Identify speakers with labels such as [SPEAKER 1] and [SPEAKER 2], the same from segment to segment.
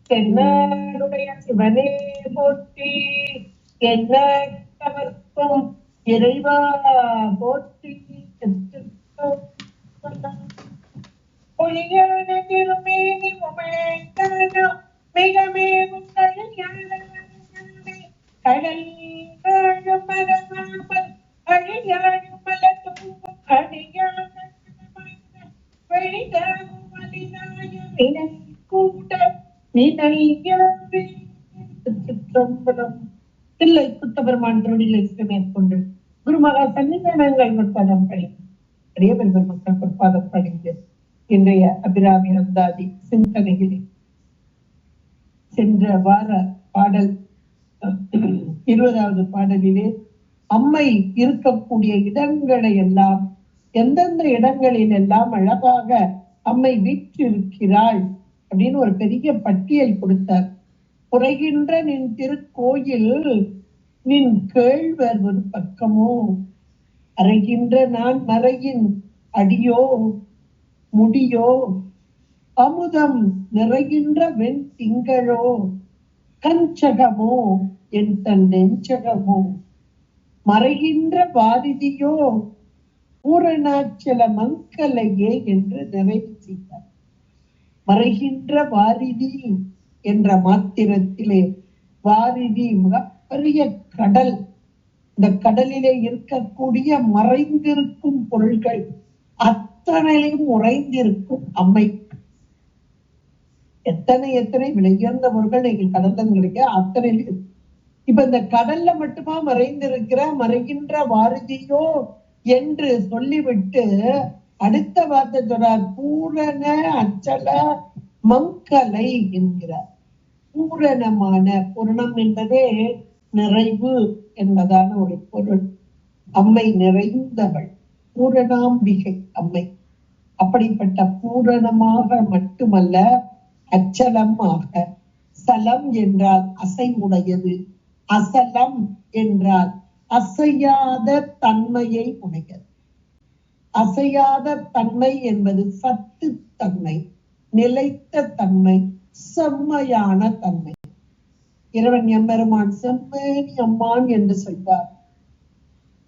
[SPEAKER 1] தென்னாடுடைய சிவனே போற்றி, எண்ணவர்க்கும் இறைவா போற்றி. ஒளியான திருமேனி உமைக்கான மிகமேவும் கடல் மரமாமல் அழியாடும் மலத்தும் அழியான வழிகாகும் மலினாயும் நினை கூட நினையவே. சிற்றம்பலம். தில்லை குட்டபெருமான் திருடிலை மேற்கொண்டு குருமகா சன்னிதானங்கள் முற்பதம் படிக்கும் அரியவர் பெருமக்கள் பொற்பாதம் படிந்து இன்றைய அபிராமி அந்தாதி சிந்தனையிலே சென்ற வார பாடல் 20வது பாடலிலே அம்மை இருக்கக்கூடிய இடங்களை எல்லாம் எந்தெந்த இடங்களில் எல்லாம் அழகாக அம்மை வீற்றிருக்கிறாள் அப்படின்னு ஒரு பெரிய பட்டியல் கொடுத்தார். குறைகின்ற நின் திருக்கோயில் நின் கேழ்வர் ஒரு பக்கமோ, அறைகின்ற நான் மறையின் அடியோ முடியோ, அமுதம் நிறைகின்ற வெண் திங்களோ, கஞ்சகமோ என் தன் நெஞ்சகமோ, மறைகின்ற வாரிதியோ, பூரணாச்சல மங்கலையே என்று நிறைவு செய்தார். மறைகின்ற வாரிதி என்ற மாத்திரத்திலே வாரிதி மிகப்பெரிய கடல். இந்த கடலிலே இருக்கக்கூடிய மறைந்திருக்கும் பொருள்கள் அத்தனையும் உறைந்திருக்கும் அம்மை. எத்தனை எத்தனை விலையுயர்ந்த பொருட்கள் நீங்கள் கடல்ல கிடைக்க அத்தனையிலும். இப்ப இந்த கடல்ல மட்டுமா மறைந்திருக்கிற மறைகின்ற வாரிதியோ என்று சொல்லிவிட்டு அடுத்த வார்த்தை சொல்றார், பூரண அச்சல மங்கலை என்கிறார். பூரணமான, பூரணம் என்பதே நிறைவு என்பதான ஒரு பொருள். அம்மை நிறைந்தவள், பூரணாம்பிகை அம்மை. அப்படிப்பட்ட பூரணமாக மட்டுமல்ல, அச்சலமாக. சலம் என்றால் அசைவுடையது, அசலம் என்றால் அசையாத தன்மையை உடையது. அசையாத தன்மை என்பது சத்து தன்மை, நிலைத்த தன்மை, செம்மையான தன்மை. இறைவன் எம்பெருமான் செம்மேனி அம்மான் என்று சொல்வார்.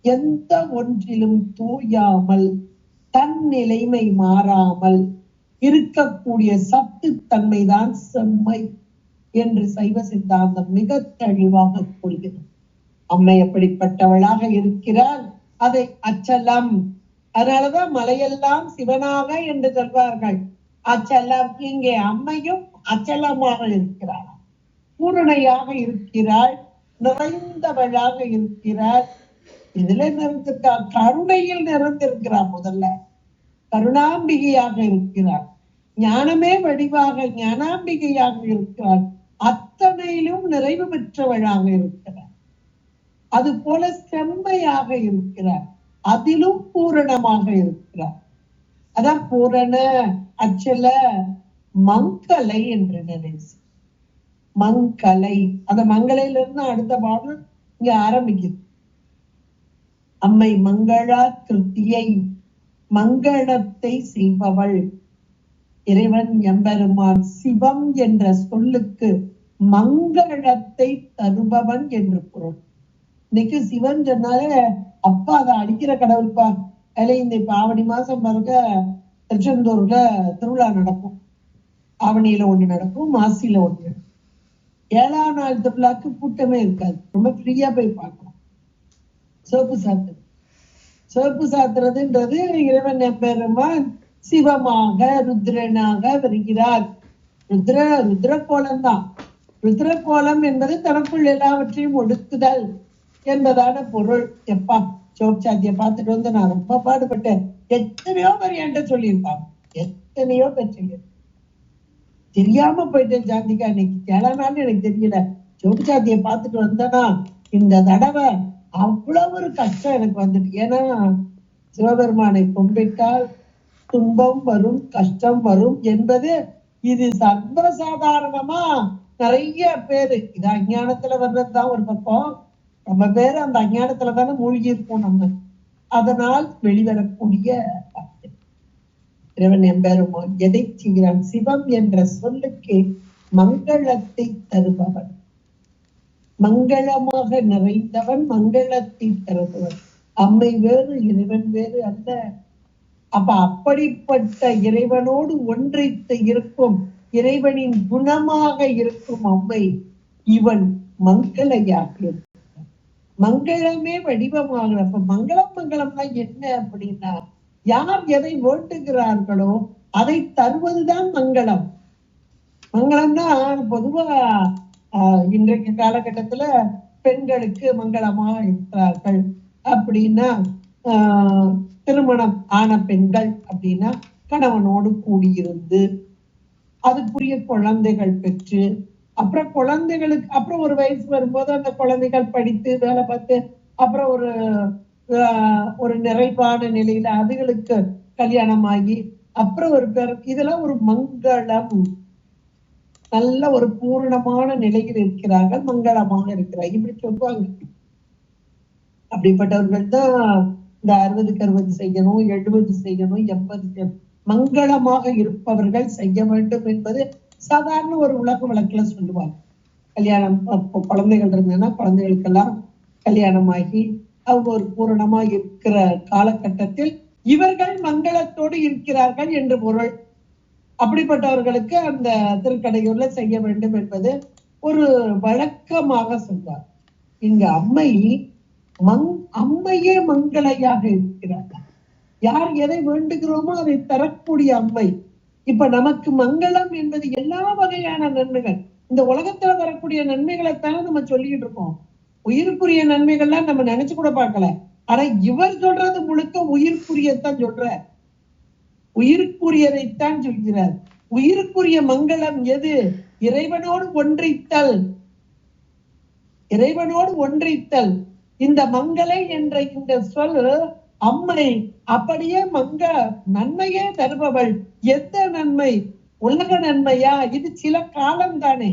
[SPEAKER 1] எந்த ஒன்றிலும் தூயாமல் தன் நிலைமை மாறாமல் இருக்கக்கூடிய சத்து தன்மைதான் செம்மை என்று சைவ சித்தாந்தம் மிக தெளிவாக கூறுகிறது. அம்மை எப்படிப்பட்டவளாக இருக்கிறாள், அதை அச்சலம். அதனாலதான் மலையெல்லாம் சிவனாக என்று சொல்வார்கள். அச்சலம். இங்கே அம்மையும் அச்சலமாக இருக்கிறாள், பூரணையாக இருக்கிறாள், நிறைந்தவளாக இருக்கிறாள். இதுல நிறைந்திருக்காள், கருணையில் நிறைந்திருக்கிறாள். முதல்ல கருணாம்பிகையாக இருக்கிறாள், ஞானமே வடிவாக ஞானாம்பிகையாக இருக்கிறாள், அத்தனையிலும் நிறைவு பெற்றவளாக இருக்கிறாள். அது போல செம்மையாக இருக்கிறார், அதிலும் பூரணமாக இருக்கிறார். அதான் பூரண அச்சல மங்கலை என்று நினைச்சு மங்கலை. அந்த மங்கலையில இருந்து அடுத்த பாடல் இங்க ஆரம்பிக்குது. அம்மை மங்களா கிருத்தியை, மங்களத்தை செய்பவள். இறைவன் எம்பெருமான் சிவம் என்ற சொல்லுக்கு மங்களத்தை தருபவன் என்று பொருள். இன்னைக்கு சிவன் சொன்னாலே அப்பா அதை அடிக்கிற கடவுள்பா. அதில் இந்த இப்ப ஆவணி மாசம் பாருங்க திருச்செந்தூர்ல திருவிழா நடக்கும். ஆவணியில ஒண்ணு நடக்கும், மாசியில ஒண்ணு நடக்கும். 7ஆம் நாள் திருவிழாக்கு கூட்டமே இருக்காது, ரொம்ப ஃப்ரீயா போய் பார்க்கலாம். சோப்பு சாத்துறது, சோப்பு சாத்துறதுன்றது இறைவன் எம்பெருமான் சிவமாக ருத்ரனாக வருகிறார். ருத்ர கோலம் தான். ருத்ர கோலம் என்பது தனக்குள் எல்லாவற்றையும் ஒடுக்குதல் என்பதான பொருள். எப்பா சோப் சாத்திய பார்த்துட்டு வந்து நான் ரொம்ப பாடுபட்டேன். எத்தனையோ பேர் என்கிட்ட சொல்லியிருப்பாங்க, எத்தனையோ பேர் சொல்லியிருப்பாங்க. தெரியாம போயிட்டேன் சாந்திக்கா, இன்னைக்கு 7ஆம் நாள் எனக்கு தெரியல. சோப்பு சாத்திய பார்த்துட்டு வந்தேன்னா இந்த தடவை அவ்வளவு ஒரு கஷ்டம் எனக்கு வந்துட்டு. ஏன்னா சிவபெருமானை கும்பிட்டால் துன்பம் வரும், கஷ்டம் வரும் என்பது இது சர்வசாதாரணமா நிறைய பேரு. இது அஞ்ஞானத்துல வர்றதுதான் ஒரு பக்கம். நம்ம பேரு அந்த அஞ்ஞானத்துல தானே மூழ்கி இருப்போம் நம்ம. அதனால் வெளிவரக்கூடிய இறைவன் எம்பெருமான் எதை செய்கிறான்? சிவம் என்ற சொல்லுக்கு மங்களத்தை தருபவன், மங்களமாக நிறைந்தவன், மங்களத்தை தருபவன். அம்மை வேறு இறைவன் வேறு அல்ல. அப்ப அப்படிப்பட்ட இறைவனோடு ஒன்றித்து இருக்கும், இறைவனின் குணமாக இருக்கும் அம்மை இவன் மங்களையாக இருக்கிறான். மங்களமே வடிவமாக. அப்ப மங்களம் மங்களம்னா என்ன அப்படின்னா, யார் எதை வேண்டுகிறார்களோ அதை தருவதுதான் மங்களம். மங்களம்னா பொதுவா இன்றைக்கு காலகட்டத்துல பெண்களுக்கு மங்களமா இருக்கிறார்கள் அப்படின்னா, திருமணம் ஆன பெண்கள் அப்படின்னா கணவனோடு கூடியிருந்து அதுக்குரிய குழந்தைகள் பெற்று, அப்புறம் குழந்தைகளுக்கு அப்புறம் ஒரு வயசு வரும்போது அந்த குழந்தைகள் படித்து வேலை பார்த்து அப்புறம் ஒரு நிறைவான நிலையில அதுகளுக்கு கல்யாணம் ஆகி அப்புறம் ஒரு பேர், இதெல்லாம் ஒரு மங்களம். நல்ல ஒரு பூரணமான நிலையில் இருக்கிறார்கள், மங்களமாக இருக்கிறார்கள், இப்படி சொல்லுவாங்க. அப்படிப்பட்டவர்கள் தான் இந்த 60க்கு 60 செய்யணும், 70 செய்யணும், 80 செய்யணும், மங்களமாக இருப்பவர்கள் செய்ய வேண்டும் என்பது சாதாரண ஒரு உலக வழக்குல சொல்லுவாங்க. கல்யாணம் குழந்தைகள் இருந்ததுன்னா குழந்தைகளுக்கெல்லாம் கல்யாணம் ஆகி அவங்க ஒரு பூரணமா இருக்கிற காலகட்டத்தில் இவர்கள் மங்களத்தோடு இருக்கிறார்கள் என்று பொருள். அப்படிப்பட்டவர்களுக்கு அந்த திருக்கடையூர்ல செய்ய வேண்டும் என்பது ஒரு வழக்கமாக சொல்வார். இங்க அம்மையே மங்களையாக இருக்கிறார். யார் எதை வேண்டுகிறோமோ அதை தரக்கூடிய அம்மை. இப்ப நமக்கு மங்களம் என்பது எல்லா வகையான நன்மைகள், இந்த உலகத்துல வரக்கூடிய நன்மைகளைத்தானே நம்ம சொல்லிட்டு இருக்கோம். உயிருக்குரிய நன்மைகள்லாம் நம்ம நினைச்சு கூட பார்க்கல. ஆனா இவர் சொல்றது முழுக்க உயிருக்குரியத்தான் சொல்ற, உயிருக்குரியதைத்தான் சொல்கிறார். உயிருக்குரிய மங்களம் எது? இறைவனோடு ஒன்றித்தல், இறைவனோடு ஒன்றித்தல். இந்த மங்களை என்ற இந்த சொல் அம்மை அப்படியே நன்மையே தருபவள். எந்த நன்மை? உலக நன்மையா? இது சில காலம் தானே,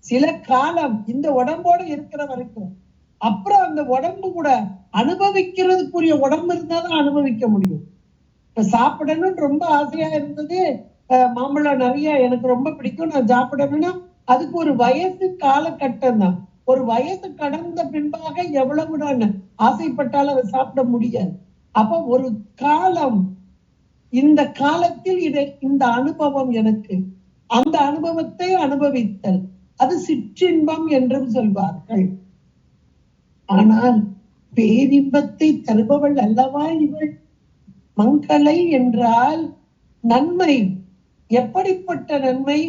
[SPEAKER 1] சில காலம் இந்த உடம்போடு இருக்கிற வரைக்கும். அப்புறம் அந்த உடம்பு கூட அனுபவிக்கிறதுக்குரிய உடம்பு இருந்தாதான் அனுபவிக்க முடியும். இப்ப சாப்பிடணும்னு ரொம்ப ஆசையா இருந்தது, மாம்பழம் நிறைய எனக்கு ரொம்ப பிடிக்கும், நான் சாப்பிடணும்னா அதுக்கு ஒரு வயசு காலகட்டம் தான். ஒரு வயசு கடந்த பின்பாக எவ்வளவு நான் ஆசைப்பட்டாலும் அதை சாப்பிட முடியாது. அப்ப ஒரு காலம், இந்த காலத்தில் இந்த அனுபவம் எனக்கு, அந்த அனுபவத்தை அனுபவித்தல், அது சிற்றின்பம் என்றும் சொல்வார்கள். ஆனால் பேரின்பத்தை தருபவள் அல்லவா இவள். மங்களை என்றால் நன்மை. எப்படிப்பட்ட நன்மை?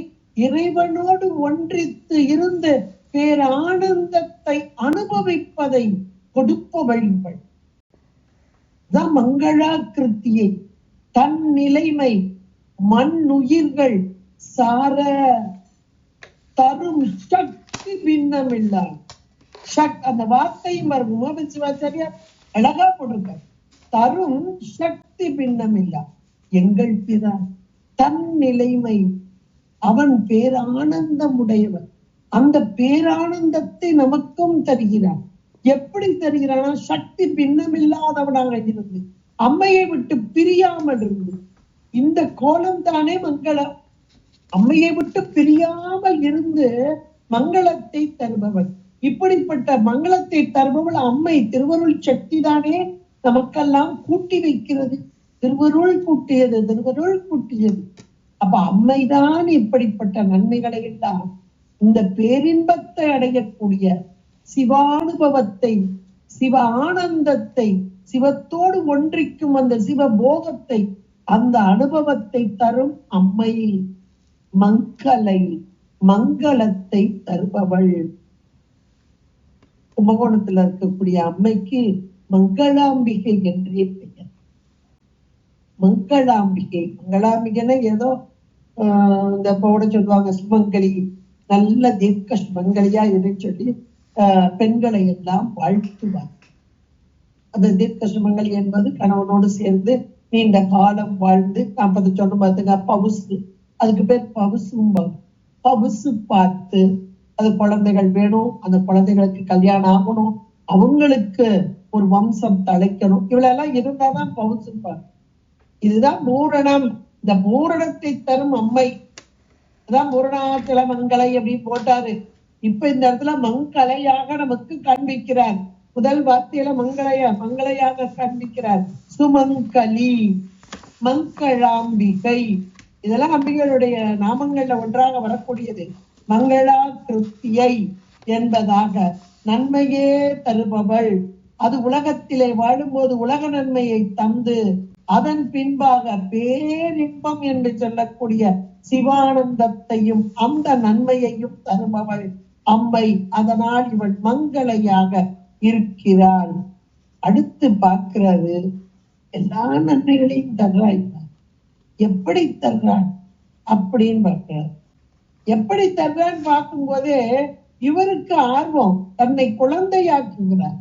[SPEAKER 1] இறைவனோடு ஒன்றித்து இருந்து பேரானந்தத்தை அனுபவிப்பதை கொடுப்பவள் இவள். மங்களா கிருத்தியை. தன் நிலைமை மண்ணுயிர்கள் சார தரும் சக்தி பின்னமில்லா. அந்த வார்த்தையும் சிவாச்சாரியா அழகா போட்டிருக்க. தரும் சக்தி பின்னமில்லா. எங்கள் பிறார் தன் நிலைமை, அவன் பேரானந்தம் உடையவன். அந்த பேரானந்தத்தை நமக்கும் தருகிறான். எப்படி தருகிறானா? சக்தி பின்னமில்லாதவனாக இருந்து, அம்மையை விட்டு பிரியாமல் இருந்து. இந்த கோலம் தானே மங்களம். அம்மையை விட்டு பிரியாமல் இருந்து மங்களத்தை தருபவன். இப்படிப்பட்ட மங்களத்தை தருபவள் அம்மை. திருவருள் சக்தி தானே நமக்கெல்லாம் கூட்டி வைக்கிறது. திருவருள் கூட்டியது, திருவருள் கூட்டியது. அப்ப அம்மைதான் இப்படிப்பட்ட நன்மைகளை எல்லாம், இந்த பேரின்பத்தை அடையக்கூடிய சிவானுபவத்தை, சிவ ஆனந்தத்தை, சிவத்தோடு ஒன்றிக்கும் அந்த சிவபோகத்தை, அந்த அனுபவத்தை தரும் அம்மை மங்களை, மங்களத்தை தருபவள். கும்பகோணத்துல இருக்கக்கூடிய அம்மைக்கு மங்களாம்பிகை என்றே பெயர். மங்களாம்பிகை. மங்களாம்பிகைன்னா ஏதோ இந்த போட சொல்லுவாங்க சுமங்கலி, நல்ல தீர்க்க சுமங்கலியா இதை சொல்லி பெண்களை எல்லாம் வாழ்த்துவார். அந்த தீர்க்க சுமங்கலி என்பது கணவனோடு சேர்ந்து நீண்ட காலம் வாழ்ந்து, 40 சொன்ன பார்த்துங்க பவுசு, அதுக்கு பேர் பவுசும்பாங்க. பவுசு பார்த்து, அது குழந்தைகள் வேணும், அந்த குழந்தைகளுக்கு கல்யாணம் ஆகணும், அவங்களுக்கு ஒரு வம்சம் தழைக்கணும், இவ்வளவு எல்லாம் இருந்தாதான் பவுசும்பாங்க. இதுதான் பூரணம். இந்த பூரணத்தை தரும் அம்மை. அதான் பூரணாச்சல மங்களை அப்படி போட்டாரு. இப்ப இந்த இடத்துல மங்களையாக நமக்கு காண்பிக்கிறார். முதல் வார்த்தையில மங்களையாக காண்பிக்கிறார். சுமங்கலி, மங்களாம்பிகை, இதெல்லாம் அம்பிகளுடைய நாமங்கள்ல ஒன்றாக வரக்கூடியது. மங்களா கிருத்தியை என்பதாக நன்மையே தருபவள். அது உலகத்திலே வாழும்போது உலக நன்மையை தந்து அதன் பின்பாக பேரின்பம் என்று சொல்லக்கூடிய சிவானந்தத்தையும் அந்த நன்மையையும் தருபவள் அம்மை. அதனால் இவள் மங்களையாக இருக்கிறாள். அடுத்து பார்க்கிறது, எல்லா நன்மைகளையும் தர்றாள். எப்படி தர்றாள் அப்படின்னு பார்க்கிறார். எப்படி தர்றான்னு பார்க்கும் போதே இவருக்கு ஆர்வம், தன்னை குழந்தையாக்குகிறார்.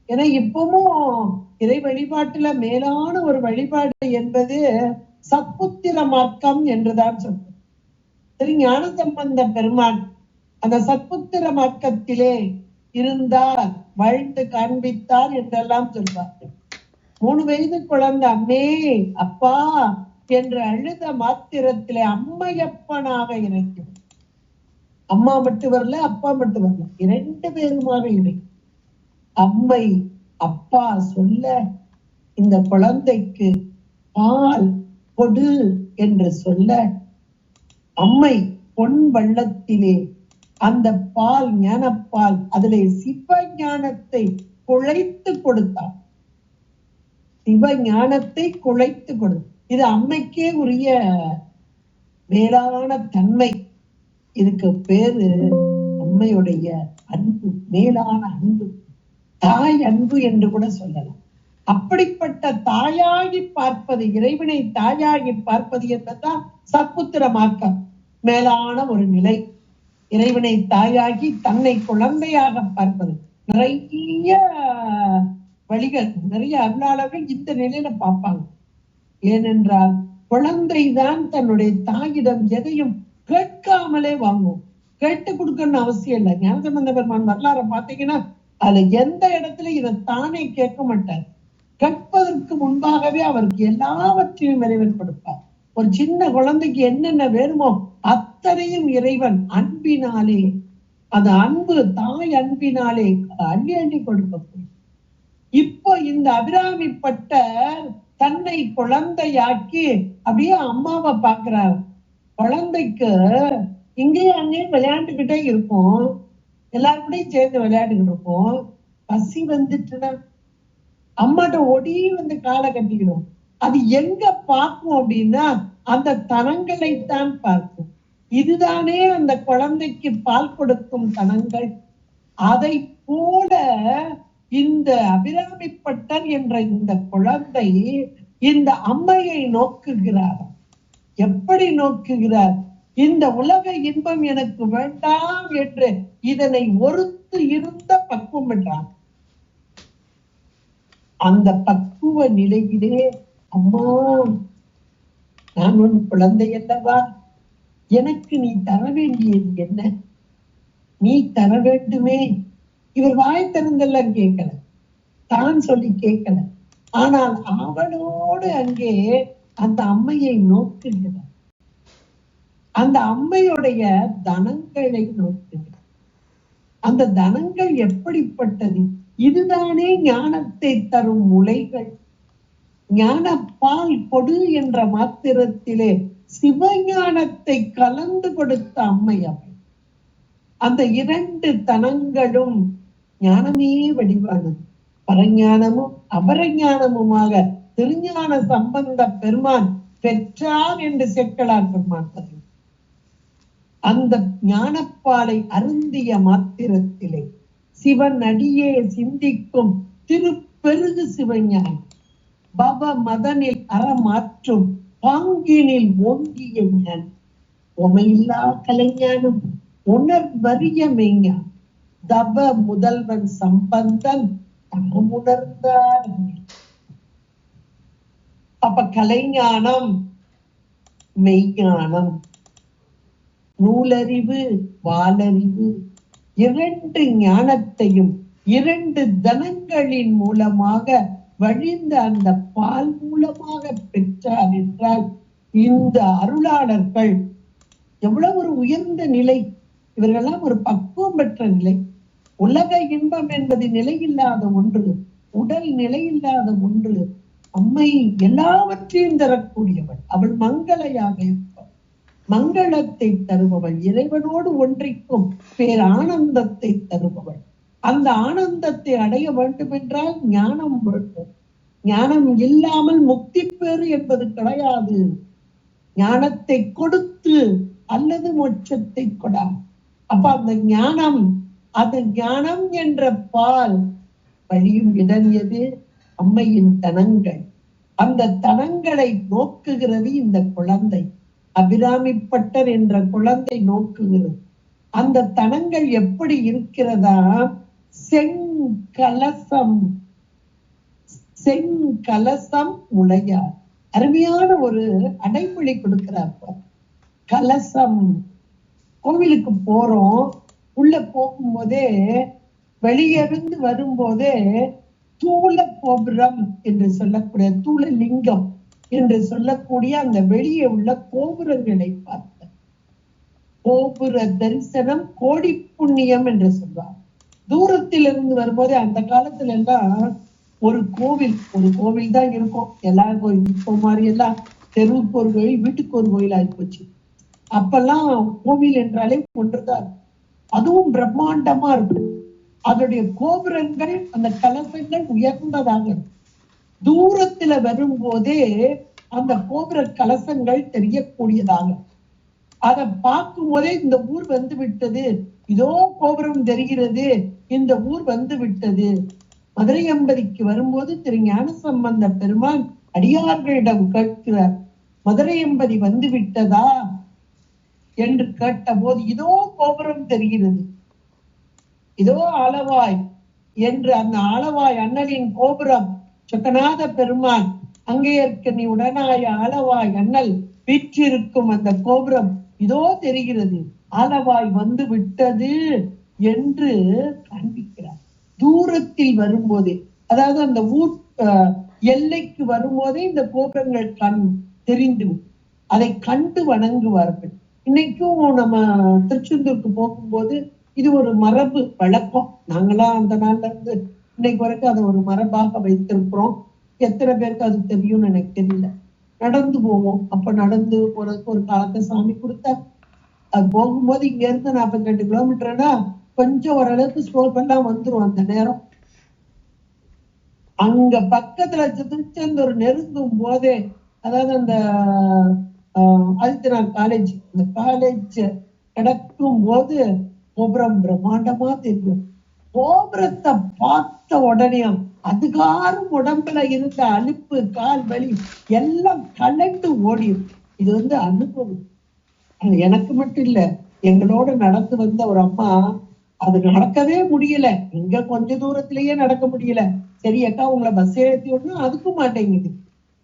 [SPEAKER 1] ஏன்னா இப்பவும் இறை வழிபாட்டுல மேலான ஒரு வழிபாடு என்பது சத்புத்திர மார்க்கம் என்றுதான் சொல்றோம். சரி, ஞானசம்பந்த பெருமான் அந்த சத்புத்திர மார்க்கத்திலே இருந்தார், வாழ்ந்து காண்பித்தார் என்றெல்லாம் சொல்வார்கள். 3 வயது குழந்தை அம்மே அப்பா என்று அழுத மாத்திரத்திலே அம்மையப்பனாக இறைக்கும். அம்மா மட்டும் வரல, அப்பா மட்டும் வரல, 2 பேருமாக இறைக்கும். அம்மை அப்பா சொல்ல இந்த குழந்தைக்கு பால் கொடு என்று சொல்ல அம்மை பொன் வள்ளத்திலே அந்த பால், ஞானப்பால், அதிலே சிவஞானத்தை குழைத்து கொடுத்தார். சிவஞானத்தை குழைத்து கொடு. இது அம்மைக்கே உரிய மேலான தன்மை. இதுக்கு பேரு அம்மையுடைய அன்பு, மேலான அன்பு, தாய் அன்பு என்று கூட சொல்லலாம். அப்படிப்பட்ட தாயாகி பார்ப்பது, இறைவனை தாயாகி பார்ப்பது என்பதுதான் சத்புத்திர மார்க்கம், மேலான ஒரு நிலை. இறைவனை தாயாகி தன்னை குழந்தையாக பார்ப்பது. நிறைய வழிகள், நிறைய அருளாளர்கள் இந்த நிலையில பார்ப்பாங்க. ஏனென்றால் குழந்தைதான் தன்னுடைய தாயிடம் எதையும் கேட்காமலே வாங்கும். கேட்டு கொடுக்கணும்னு அவசியம் இல்லை. ஞானசம்பந்த பெருமான் வரலாறு பார்த்தீங்கன்னா அதுல எந்த இடத்துல இதை தானே கேட்க மாட்டார். கேட்பதற்கு முன்பாகவே அவருக்கு எல்லாவற்றையும் இறைவன் கொடுப்பார். ஒரு சின்ன குழந்தைக்கு என்னென்ன வேணுமோ அத்தனையும் இறைவன் அன்பினாலே, அந்த அன்பு தாய் அன்பினாலே அள்ளி அள்ளி கொடுக்க. இப்போ இந்த அபிராமிப்பட்ட தன்னை குழந்தையாக்கி அப்படியே அம்மாவை பாக்குறாரு. குழந்தைக்கு இங்கேயும் அங்கேயும் விளையாண்டுகிட்டே இருக்கும், எல்லாருக்கூடையும் சேர்ந்து விளையாண்டுகிட்டு இருக்கும். பசி வந்துட்டுனா அம்மாட்ட ஒடி வந்து காலை கட்டிக்கணும். அது எங்க பார்க்கும் அப்படின்னா அந்த தனங்களைத்தான் பார்க்கும். இதுதானே அந்த குழந்தைக்கு பால் கொடுக்கும் தனங்கள். அதை போல இந்த அபிராமிப்பட்டர் என்ற இந்த குழந்தை இந்த அம்மையை நோக்குகிறார். எப்படி நோக்குகிறார்? இந்த உலக இன்பம் எனக்கு வேண்டாம் என்று இதனை ஒருத்து இருந்த பக்குவம் என்றார். அந்த பக்குவ நிலையிலே அம்மா நான் உன் குழந்தை அல்லவா, எனக்கு நீ தர வேண்டியது என்ன? நீ தர வேண்டுமே. இவர் வாய் திறந்தெல்லாம் கேட்கல, தான் சொல்லி கேட்கல. ஆனால் அவளோடு அங்கே அந்த அம்மையை நோக்குகிறார். அந்த அம்மையுடைய தனங்களை நோக்குகிறார். அந்த தனங்கள் எப்படிப்பட்டது? இதுதானே ஞானத்தை தரும் முளைகள். ஞான பால் கொடு என்ற மாத்திரத்திலே சிவஞானத்தை கலந்து கொடுத்த அம்மை அவள். அந்த 2 தனங்களும் ஞானமே வடிவானது. பரஞானமும் அபரஞானமுமாக திருஞான சம்பந்த பெருமான் பெற்றார் என்று சேக்கலார் பெருமான் தருகிறார். அந்த ஞானப்பாலை அருந்திய மாத்திரத்திலே சிவன் அடியே சிந்திக்கும் திருப்பெருகு சிவஞானம் பவ மதனில் அறமாற்றும் பாங்கினில் ஓங்கிய ஞானம் உமையில்லா கலைஞானம் உணர் வறிய மெய்ஞானம் தவ முதல்வன் சம்பந்தன் தகமுணர்ந்தார். அப்ப கலைஞானம், மெய்ஞானம், நூலறிவு, வாலறிவு, 2 ஞானத்தையும் 2 தனங்களின் மூலமாக வழிந்த அந்த பால் மூலமாக பெற்றார் என்றால் இந்த அருளாளர்கள் எவ்வளவு ஒரு உயர்ந்த நிலை, இவர்களெல்லாம் ஒரு பக்குவம் பெற்ற நிலை. உலக இன்பம் என்பது நிலையில்லாத ஒன்று, உடல் நிலையில்லாத ஒன்று. அம்மை எல்லாவற்றையும் தரக்கூடியவள், அவள் மங்களையாக இருப்பவள், மங்களத்தை தருபவள், இறைவனோடு ஒன்றிக்கும் பேரானந்தத்தை தருபவள். அந்த ஆனந்தத்தை அடைய வேண்டும் என்றால் ஞானம் வேண்டும். ஞானம் இல்லாமல் முக்தி பெறு என்பது கிடையாது. ஞானத்தை கொடுத்து அல்லது மோட்சத்தை கொடா. அப்ப அந்த ஞானம், அது ஞானம் என்ற பால் வழியும் இடம் எது? அம்மையின் தனங்கள். அந்த தனங்களை நோக்குகிறது இந்த குழந்தை. அபிராமிப்பட்டர் என்ற குழந்தை நோக்குகிறது. அந்த தனங்கள் எப்படி இருக்கிறதா? செங்கலசம், செங்கலசம் முளையார். அருமையான ஒரு அடைமொழி கொடுக்கிறார். கலசம். கோவிலுக்கு போறோம், உள்ள போகும்போதே வெளியிருந்து வரும்போதே தூள கோபுரம் என்று சொல்லக்கூடிய, தூள லிங்கம் என்று சொல்லக்கூடிய அந்த வெளியே உள்ள கோபுரங்களை பார்த்த கோபுர தரிசனம் கோடி புண்ணியம் என்று சொல்வார். தூரத்தில் இருந்து வரும்போதே, அந்த காலத்துல எல்லாம் ஒரு கோவில் தான் இருக்கும். எல்லாரும் கோயில் இப்போ மாதிரி எல்லாம் தெருவுக்கு ஒரு கோயில், வீட்டுக்கு ஒரு கோயில் ஆகி போச்சு. அப்பெல்லாம் கோவில் என்றாலே ஒன்றுதான், அதுவும் பிரம்மாண்டமா இருக்கும். அதனுடைய கோபுரங்கள், அந்த கலசங்கள் உயர்ந்ததாக இருக்கும். தூரத்துல வரும்போதே அந்த கோபுர கலசங்கள் தெரியக்கூடியதாக, அதை பார்க்கும் போதே இந்த ஊர் வந்து விட்டது, இதோ கோபுரம் தெரிகிறது, இந்த ஊர் வந்து விட்டது. மதுரை அம்பதிக்கு வரும்போது திரு ஞானசம்பந்த பெருமான் அடியார்களிடம் கேட்கிறார், மதுரை அம்பதி வந்து விட்டதா என்று கேட்ட போது, இதோ கோபுரம் தெரிகிறது, இதோ ஆலவாய் என்று அந்த ஆலவாய் அண்ணலின் கோபுரம், சொக்கநாத பெருமான் அங்கே இருக்க நீ உடனாய ஆலவாய் அண்ணல் வீற்றிருக்கும் அந்த கோபுரம் இதோ தெரிகிறது, ஆலவாய் வந்து விட்டது என்று காண்பிக்கிறார். தூரத்தில் வரும்போதே, அதாவது அந்த ஊர் எல்லைக்கு வரும்போதே இந்த கோபுரங்கள் தெரிந்து அதை கண்டு வணங்குவார்கள். இன்னைக்கும் நம்ம திருச்செந்தூருக்கு போகும்போது இது ஒரு மரபு வழக்கம். நாங்களாம் அந்த நாள்ல இருந்து இன்னைக்கு வரைக்கும் அதை ஒரு மரபாக வைத்திருக்கிறோம். எத்தனை பேருக்கு அது தெரியும்னு எனக்கு தெரியல. நடந்து போவோம். அப்ப நடந்து போறதுக்கு ஒரு காலத்தை சாமி கொடுத்தா, அது போகும்போது இங்க இருந்து 42 கிலோமீட்டர்னா கொஞ்சம் ஓரளவுக்கு ஸ்லோப் எல்லாம் வந்துரும். அந்த நேரம் அங்க பக்கத்துல திருச்செந்தூர் நெருங்கும் போதே, அதாவது அந்த ஆதித்யநாத் காலேஜ், அந்த காலேஜ் கிடக்கும் போது கோபுரம் பிரம்மாண்டமா தெரியும். கோபுரத்தை பார்த்த உடனே அதுகாரும் உடம்புல இருந்த அலுப்பு, கால் வலி எல்லாம் கலந்து ஓடிடும். இது அனுபவம். எனக்கு மட்டும் இல்ல, எங்களோட நடந்து வந்த ஒரு அம்மா, அது நடக்கவே முடியல, இங்க கொஞ்ச தூரத்திலேயே நடக்க முடியல. சரி அக்கா உங்களை பஸ் ஏற்றி விடணும், அதுக்கும் மாட்டேங்குது.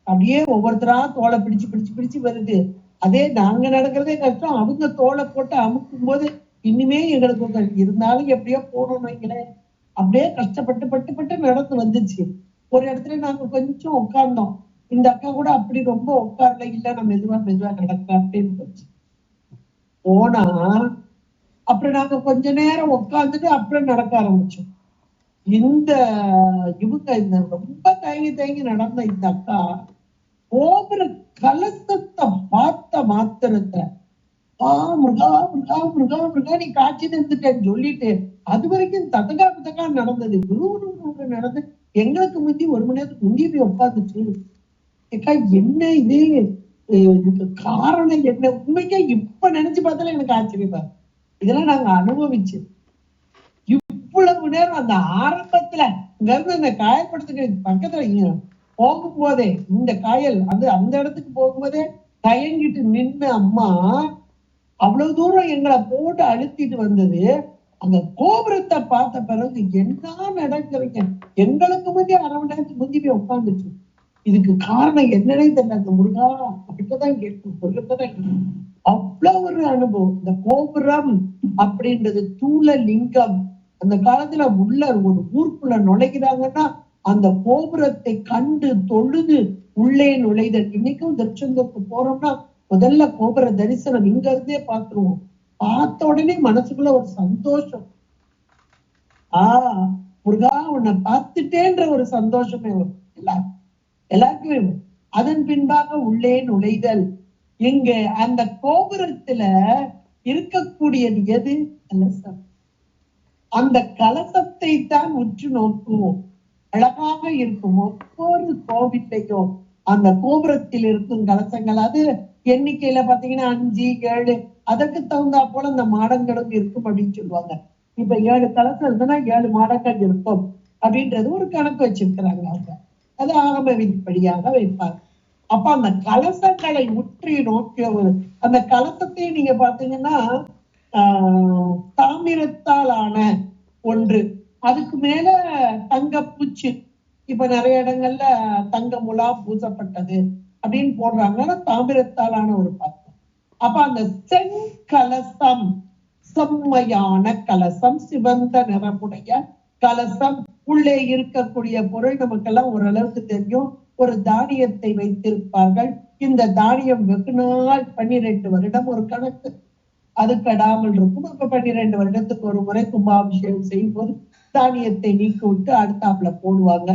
[SPEAKER 1] அப்படியே ஒவ்வொருத்தரா தோலை பிடிச்சு பிடிச்சு பிடிச்சு வருது. அதே நாங்க நடக்கிறதே கஷ்டம், அவங்க தோலை போட்டு அமுக்கும் போது இனிமே எங்களுக்கு இருந்தாலும் எப்படியோ போகணும்னு வைங்களேன். அப்படியே கஷ்டப்பட்டு பட்டு நடந்து வந்துச்சு. ஒரு இடத்துல நாங்க கொஞ்சம் உட்கார்ந்தோம். இந்த அக்கா கூட அப்படி ரொம்ப உட்கார்ல, இல்ல நம்ம மெதுவா நடக்க அப்படின்னு போச்சு. போனா அப்புறம் நாங்க கொஞ்ச நேரம் உட்கார்ந்துட்டு அப்புறம் நடக்க ஆரம்பிச்சோம். இவங்க ரொம்ப தயங்கி நடந்த இந்த அக்கா கோபுர கலசத்தை பார்த்த மாத்திரத்தை முருகா முருகா முருகா முருகா நீ காட்சி தந்துட்டேன்னு சொல்லிட்டு அது வரைக்கும் ததகா நடந்தது. குரு நடந்து எங்களுக்கு முந்தி 1 மணி நேரத்துக்கு முந்தி போய் உட்காந்துச்சு. என்ன இது, இதுக்கு காரணம் என்ன? உண்மைக்கே இப்ப நினைச்சு பார்த்தாலும் எனக்கு ஆச்சரியப்பா. இதெல்லாம் நாங்க அனுபவிச்சு இவ்வளவு நேரம் அந்த ஆரம்பத்துல இங்க இருந்து அந்த காயப்படுத்துக்கு பக்கத்துல போகும்போதே, இந்த காயல் அந்த இடத்துக்கு போகும்போதே தயங்கிட்டு நின்று அம்மா அவ்வளவு தூரம் எங்களை போட்டு அழுத்திட்டு வந்தது. அந்த கோபுரத்தை பார்த்த பிறகு என்ன நடக்கிறீங்க, எங்களுக்கு முந்தைய 1/2 மணி நேரத்துக்கு முந்தி போய் உட்காந்துச்சு. இதுக்கு காரணம் என்னன்னே தெரியல. அந்த முருகா அப்படித்தான் கேட்கும். அவ்வளவு ஒரு அனுபவம். இந்த கோபுரம் அப்படின்றது தூள லிங்கம். அந்த காலத்துல உள்ள ஒரு ஊருக்குள்ள நுழைகிறாங்கன்னா அந்த கோபுரத்தை கண்டு தொழுது உள்ளே நுழைதல். இன்னைக்கும் திருச்செந்தூருக்கு போறோம்னா முதல்ல கோபுர தரிசனம் இங்க இருந்தே பார்த்துருவோம். பார்த்த உடனே மனசுக்குள்ள ஒரு சந்தோஷம். முருகா உன்னை பார்த்துட்டேன்ற ஒரு சந்தோஷமே வரும் எல்லாருக்குமே வரும். அதன் பின்பாக உள்ளே நுழைதல். இங்க அந்த கோபுரத்துல இருக்கக்கூடியது எது? கலசம். அந்த கலசத்தை தான் உற்று நோக்குவோம். அழகாக இருக்கும். ஒவ்வொரு கோவிலையும் அந்த கோபுரத்தில் இருக்கும் கலசங்கள், அது எண்ணிக்கையில பாத்தீங்கன்னா 5, 7, அதற்கு தகுந்தா போல அந்த மாடங்களும் இருக்கும் அப்படின்னு சொல்லுவாங்க. இப்ப 7 கலசம் இருந்ததுன்னா 7 மாடங்கள் இருக்கும் அப்படின்றது ஒரு கணக்கு வச்சிருக்கிறாங்க அவங்க. அது ஆகம விதிப்படியாக வைப்பாங்க. அப்ப அந்த கலசங்களை உற்றி நோக்கிய அந்த கலசத்தை நீங்க பாத்தீங்கன்னா தாமிரத்தால் ஆன ஒன்று, அதுக்கு மேல தங்க பூச்சி, இப்ப நிறைய இடங்கள்ல தங்க முலா பூசப்பட்டது அப்படின்னு போடுறாங்க. தாமிரத்தாலான ஒரு பாத்திரம். அப்ப அந்த செங்கலசம், செம்மையான கலசம், சிவந்த நிறமுடைய கலசம். உள்ளே இருக்கக்கூடிய பொருள் நமக்கெல்லாம் ஓரளவுக்கு தெரியும். ஒரு தானியத்தை வைத்திருப்பார்கள். இந்த தானியம் வெகு நாள் 12 வருடம் ஒரு கணக்கு, அது கெடாமல் இருக்கும். அப்ப 12 வருடத்துக்கு ஒரு முறை கும்பாபிஷேகம் செய்யும் போது தானியத்தை நீக்கி விட்டு அடுத்தாப்புல போடுவாங்க.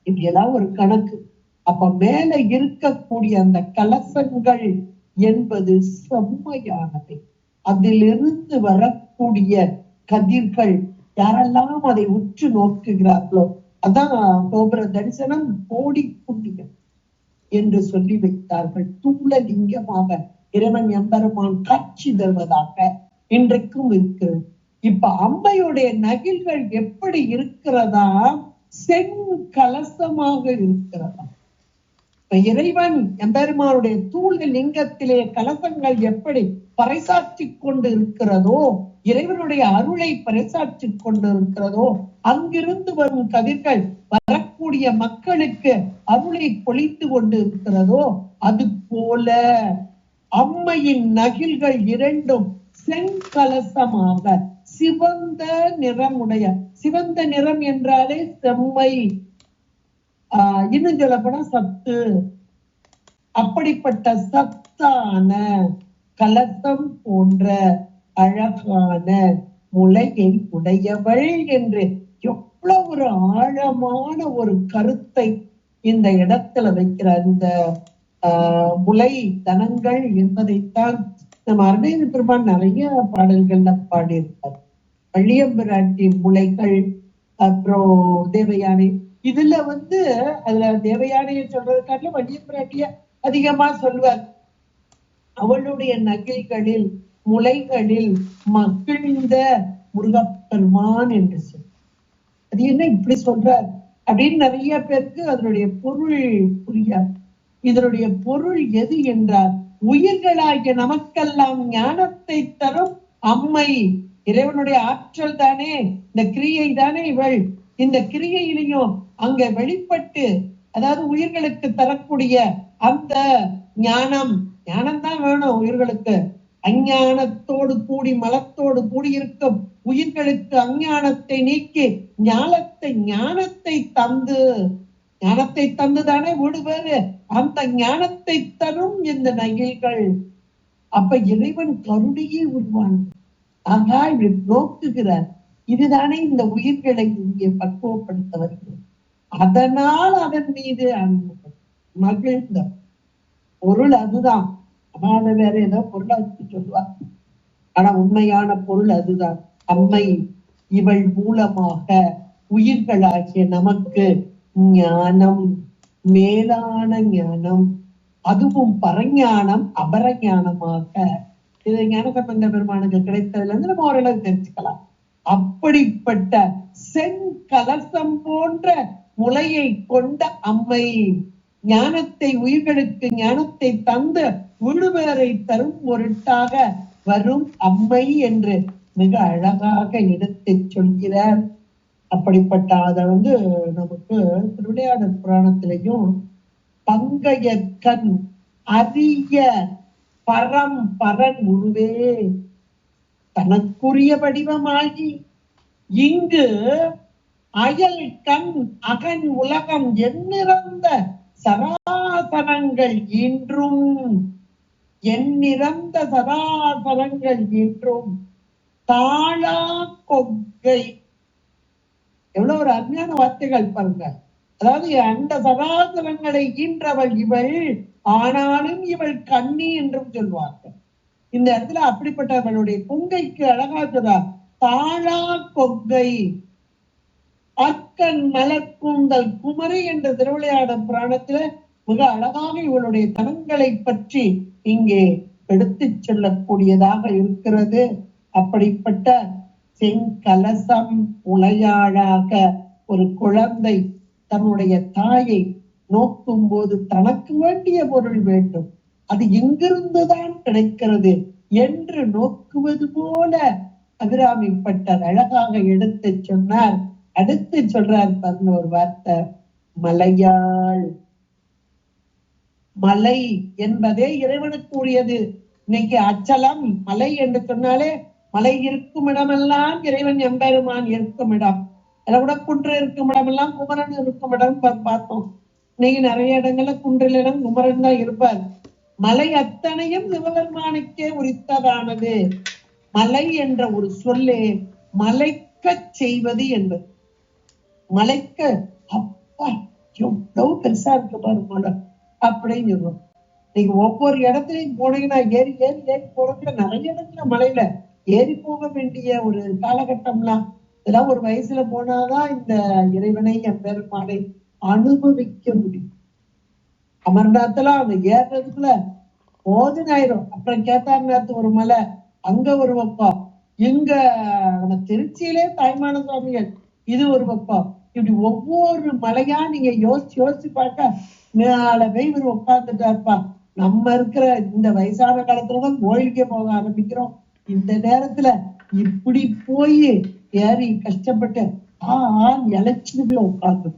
[SPEAKER 1] இப்படியெல்லாம் ஒரு கணக்கு. அப்ப மேல இருக்கக்கூடிய அந்த கலசங்கள் என்பது செம்மையானது. அதிலிருந்து வரக்கூடிய கதிர்கள் யாரெல்லாம் அதை உற்று நோக்குகிறார்களோ அதான் கோபுர தரிசனம் கோடி புண்ணியம் என்று சொல்லி வைத்தார்கள். தூள லிங்கமாக இறைவன் எம்பெருமான் காட்சி தருவதாக இன்றைக்கும் இருக்கிறது. இப்ப அம்மையுடைய நகில்கள் எப்படி இருக்கிறதா? செங்கலசமாக இருக்கிறதா. இறைவன் எம்பெருமானுடைய தூள லிங்கத்திலே கலசங்கள் எப்படி பறைசாற்றி கொண்டு இருக்கிறதோ, இறைவனுடைய அருளை பறைசாற்றி கொண்டு இருக்கிறதோ, அங்கிருந்து வரும் கதிர்கள் வரக்கூடிய மக்களுக்கு அருளை பொழித்து கொண்டு இருக்கிறதோ, அது போல அம்மையின் நகில்கள் இரண்டும் செங்கலசமாக சிவந்த நிறமுடைய, சிவந்த நிறம் என்றாலே செம்மை, இன்னும் சொல்லப்போனா சத்து. அப்படிப்பட்ட சத்தான கலசம் போன்ற அழகான முளையை உடையவள் என்று எவ்வளவு ஒரு ஆழமான ஒரு கருத்தை இந்த இடத்துல வைக்கிறார். இந்த முளை தனங்கள் என்பதைத்தான் நம்ம அருணகிரி பெருமான் நிறைய பாடல்கள்ல பாடியிருக்கார். வள்ளியம்பிராட்டி முளைகள், அப்புறம் தேவயானை. இதுல அதுல தேவயானையை சொல்றதுக்காட்டிலும் வள்ளியம்பிராட்டிய அதிகமா சொல்வார். அவளுடைய நகில்களில் முளைகளில் மகிழ்ந்த முருகப்பெருமான் என்று சொல். அது என்ன இப்படி சொல்றார் அப்படின்னு நிறைய பேருக்கு அதனுடைய பொருள் புரியாது. இதனுடைய பொருள் எது என்றால், உயிர்களாகிய நமக்கெல்லாம் ஞானத்தை தரும் அம்மை, இறைவனுடைய ஆற்றல் தானே, இந்த கிரியை தானே இவள். இந்த கிரியையிலையும் அங்க வெளிப்பட்டு, அதாவது உயிர்களுக்கு தரக்கூடிய அந்த ஞானம், ஞானம் தான் வேணும் உயிர்களுக்கு. அஞ்ஞானத்தோடு கூடி மலத்தோடு கூடி இருக்கும் உயிர்களுக்கு அஞ்ஞானத்தை நீக்கி ஞானத்தை தந்து, ஞானத்தை தந்துதானே வீடு பேரு. அந்த ஞானத்தை தரும் இந்த நகில்கள். அப்ப இறைவன் கருணையே உருவான். ஆகா இப்படி நோக்குகிறார். இதுதானே இந்த உயிர்களை இங்கே பக்குவப்படுத்த வருகிறது. அதனால் அதன் மீது மகிழ்ந்த பொருள் அதுதான். அம்மாவை வேற ஏதோ பொருளாக்கி சொல்லுவார். ஆனா உண்மையான பொருள் அதுதான். அம்மை இவள் மூலமாக உயிர்களாகிய நமக்கு ஞானம், மேலான ஞானம், அதுவும் பரஞானம் அபரஞானமாக இது ஞானசம்பந்த பெருமானுக்கு கிடைத்ததுல இருந்து நம்ம ஓரளவு தெரிஞ்சுக்கலாம். அப்படிப்பட்ட செங்கலசம் போன்ற முளையை கொண்ட அம்மை, ஞானத்தை உயிர்களுக்கு ஞானத்தை தந்து விடுபேரை தரும் பொருட்டாக வரும் அம்மை என்று மிக அழகாக எடுத்து சொல்கிறார். அப்படிப்பட்ட அதை நமக்கு திருவிளையாடல் புராணத்திலையும் பங்கைய கண் அரிய பரன் உருவே தனக்குரிய வடிவமாகி இங்கு அயல் கண் அகன் உலகம் எண்ணிறந்த சராசர சராசரங்கள் இன்றும் எண்ணிறந்த சராசரங்கள் இன்றும் தாழா கொங்கை. எவ்வளவு ஒரு அருமையான வார்த்தைகள் பாருங்க. அதாவது அந்த சராசரங்களை ஈன்றவள் இவள், ஆனாலும் இவள் கண்ணி என்றும் சொல்வார்கள். இந்த இடத்துல அப்படிப்பட்டவளுடைய கொங்கைக்கு அழகா சொல்றார், தாழா கொங்கை அக்கன் மலர்கூந்தல் குமரி என்ற திருவிளையாடல் புராணத்துல மிக அழகாக இவளுடைய தனங்களை பற்றி இங்கே எடுத்து சொல்லக்கூடியதாக இருக்கிறது. அப்படிப்பட்ட செங்கலசம் உளையாளாக ஒரு குழந்தை தன்னுடைய தாயை நோக்கும் போது தனக்கு வேண்டிய பொருள் வேண்டும், அது எங்கிருந்துதான் கிடைக்கிறது என்று நோக்குவது போல அபிராமி பட்டர் அழகாக எடுத்து சொன்னார். அடுத்து சொல்றார் பாருங்க ஒரு வார்த்தை, மலையாள். மலை என்பதே இறைவனுக்கு உரியது. இன்னைக்கு அச்சலம் மலை என்று சொன்னாலே மலை இருக்கும் இடமெல்லாம் இறைவன் எம்பெருமான் இருக்கும் இடம். அதை விட குன்று இருக்கும் இடமெல்லாம் குமரன் இருக்கும் இடம் பார்த்தோம். இன்னைக்கு நிறைய இடங்கள்ல குன்றிலிடம் குமரன் தான் இருப்பார். மலை அத்தனையும் சிவபெருமானுக்கே உரித்ததானது. மலை என்ற ஒரு சொல்லே மலைக்க செய்வது என்பது. மலைக்க அப்பா எவ்வளவு பெருசா இருக்கு பாரு மலை அப்படின்னு சொல்லுவோம். நீங்க ஒவ்வொரு இடத்துலயும் போனீங்கன்னா ஏறி ஏறி ஏறி போறதுல நிறைய இடத்துல மலையில ஏறி போக வேண்டிய ஒரு காலகட்டம்லாம். இதெல்லாம் ஒரு வயசுல போனாதான் இந்த இறைவனை எம்பெருமானை அனுபவிக்க முடியும். அமர்நாத்லாம் அந்த ஏறுறதுக்குள்ள போதுனாயிரும். அப்புறம் கேதார்நாத் ஒரு மலை, அங்க ஒரு பக்கம், இங்க நம்ம திருச்சியிலே தாய்மான சுவாமிகள் இது ஒரு பக்கம். இப்படி ஒவ்வொரு மலையா நீங்க யோசிச்சு யோசிச்சு பார்க்க மேல போய் இவர் உட்கார்ந்துட்டாருப்பா. நம்ம இருக்கிற இந்த வயசான காலத்துலதான் கோயிலுக்கே போக ஆரம்பிக்கிறோம். இந்த நேரத்துல இப்படி போய் ஏறி கஷ்டப்பட்டு இழைச்சிட்டு உட்கார்ந்து.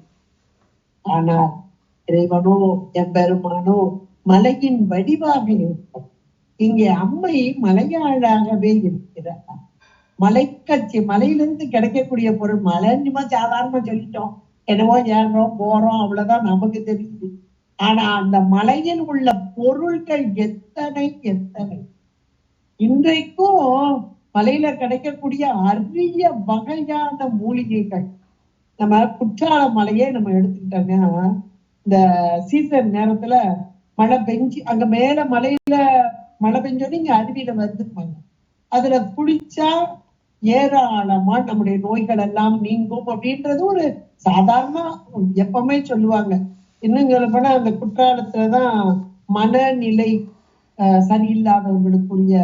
[SPEAKER 1] ஆனா இறைவனோ எம்பெருமானோ மலையின் வடிவாக இருக்கும். இங்கே அம்மை மலையாளாகவே இருக்கிறார். மலைக்கட்சி மலையிலிருந்து கிடைக்கக்கூடிய பொருள் மலைஞ்சுமா சாதாரணமா சொல்லிட்டோம், என்னவோ ஏறோம் போறோம் அவ்வளவுதான் நமக்கு தெரியுது. ஆனா அந்த மலையில் உள்ள பொருட்கள் எத்தனை எத்தனை. இன்றைக்கும் மலையில கிடைக்கக்கூடிய அரிய வகையான மூலிகைகள். நம்ம குற்றால மலையே நம்ம எடுத்துக்கிட்டோம்னா இந்த சீசன் நேரத்துல மழை பெஞ்சு அங்க மேல மலையில மழை பெஞ்சோன்னு இங்க அருவியில வந்துருப்பாங்க. அதுல குளிச்சா ஏராளமா நம்முடைய நோய்கள் எல்லாம் நீங்கும் அப்படின்றது ஒரு சாதாரண எப்பவுமே சொல்லுவாங்க. இன்னும் சொல்ல போனா அந்த குற்றாலத்துலதான் மனநிலை சரியில்லாதவர்களுக்குரிய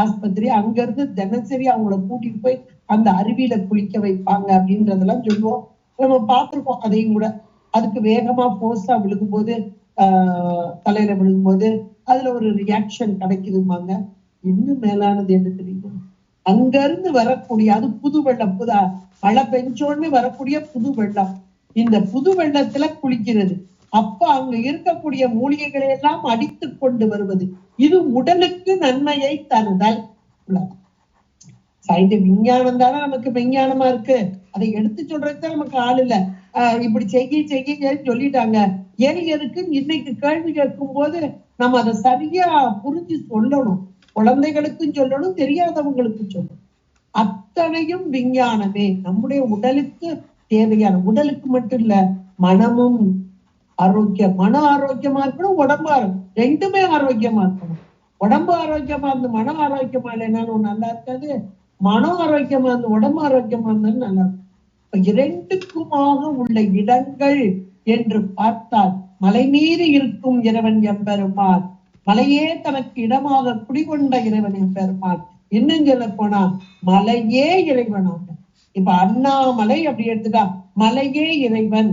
[SPEAKER 1] ஆஸ்பத்திரி. அங்க இருந்து தினசரி அவங்கள கூட்டிட்டு போய் அந்த அருவியில குளிக்க வைப்பாங்க அப்படின்றதெல்லாம் சொல்லுவோம். நம்ம பார்த்திருக்கோம் அதையும் கூட. அதுக்கு வேகமா போர்ஸா விழுகும் போது தலையில விழுகும் போது அதுல ஒரு ரியாக்ஷன் கிடைக்குதுமாங்க. இன்னும் மேலானது என்ன தெரியுமா, அங்க இருந்து வரக்கூடிய அது புது வெள்ளம், மழை பெஞ்சோன்னு வரக்கூடிய புது வெள்ளம். இந்த புது வெள்ளத்துல குளிக்கிறது. அப்ப அங்க இருக்கக்கூடிய மூலிகைகளை எல்லாம் அடித்து கொண்டு வருவது. இது உடலுக்கு நன்மையை தருதல். சயின்டிபிக் விஞ்ஞானம் தானே நமக்கு விஞ்ஞானமா இருக்கு. அதை எடுத்து சொல்றதுதான் நமக்கு ஆள் இல்ல. இப்படி செய்ய சொல்லிட்டாங்க. ஏழையருக்கு இன்னைக்கு கேள்வி கேட்கும் போது நம்ம அதை சரியா புரிஞ்சு சொல்லணும். குழந்தைகளுக்கும் சொல்லணும், தெரியாதவங்களுக்கும் சொல்லணும். அத்தனையும் விஞ்ஞானமே. நம்முடைய உடலுக்கு தேவையான, உடலுக்கு மட்டும் இல்ல மனமும் ஆரோக்கியம். மனம் ஆரோக்கியமா இருக்கணும், உடம்பு ரெண்டுமே ஆரோக்கியமா இருக்கணும். உடம்பு ஆரோக்கியமா இருந்து மனம் ஆரோக்கியமா இல்லைன்னாலும் நல்லா இருக்காது. மனம் ஆரோக்கியமா இருந்து உடம்பு ஆரோக்கியமா இருந்தாலும் நல்லா இருக்கும். இரண்டுக்குமாக உள்ள இடங்கள் என்று பார்த்தால் மலை மீறி இருக்கும் இறைவன் எம்பெருமான், மலையே தனக்கு இடமாக குடிகொண்ட இறைவன் எம்பெருமான். இன்னும் சொல்ல போனா மலையே இறைவனாக. இப்ப அண்ணாமலை அப்படி எடுத்துட்டா மலையே இறைவன்.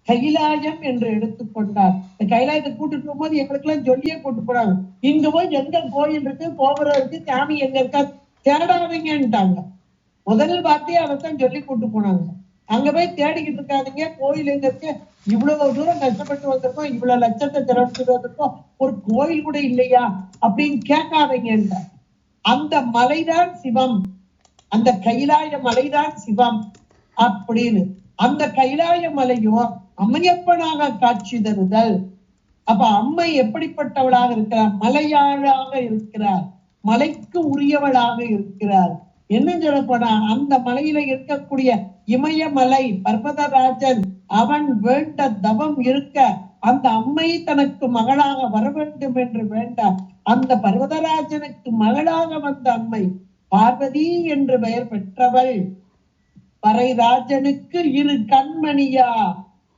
[SPEAKER 1] கைலாயம் என்று எடுத்துக்கொண்டார். கைலாயத்தை கூட்டிட்டு போகும்போது எங்களுக்கு எல்லாம் சொல்லியே கூட்டு போறாங்க. இங்க போய் எங்க கோயில் இருக்கு, கோபுரம் இருக்கு, சாமி எங்க இருக்கா தேடாதீங்கன்ட்டாங்க. முதல் வார்த்தையே அதைத்தான் சொல்லி கூட்டு போனாங்க. அங்க போய் தேடிக்கிட்டு இருக்காதீங்க, கோயில் எங்க இருக்கு, இவ்வளவு தூரம் கஷ்டப்பட்டு வந்திருக்கோம், இவ்வளவு லட்சத்தை திரட்டு வந்திருக்கோம், ஒரு கோயில் கூட இல்லையா அப்படின்னு கேட்காதீங்கன்ற. அந்த மலைதான் சிவம், அந்த கைலாய மலைதான் சிவம் அப்படின்னு. அந்த கைலாய மலையும் அம்மையப்பனாக காட்சி தருதல். அப்ப அம்மை எப்படிப்பட்டவளாக இருக்கிறார்? மலையாளாக இருக்கிறார், மலைக்கு உரியவளாக இருக்கிறார். என்ன சொல்லப்போனா அந்த மலையில இருக்கக்கூடிய இமயமலை பர்வதராஜன் அவன் வேண்ட தவம் இருக்க அந்த அம்மை தனக்கு மகளாக வர வேண்டும் என்று வேண்ட அந்த பர்வதராஜனுக்கு மகளாக வந்த அம்மை பார்வதி என்று பெயர் பெற்றவள் பறைராஜனுக்கு இரு கண்மணியா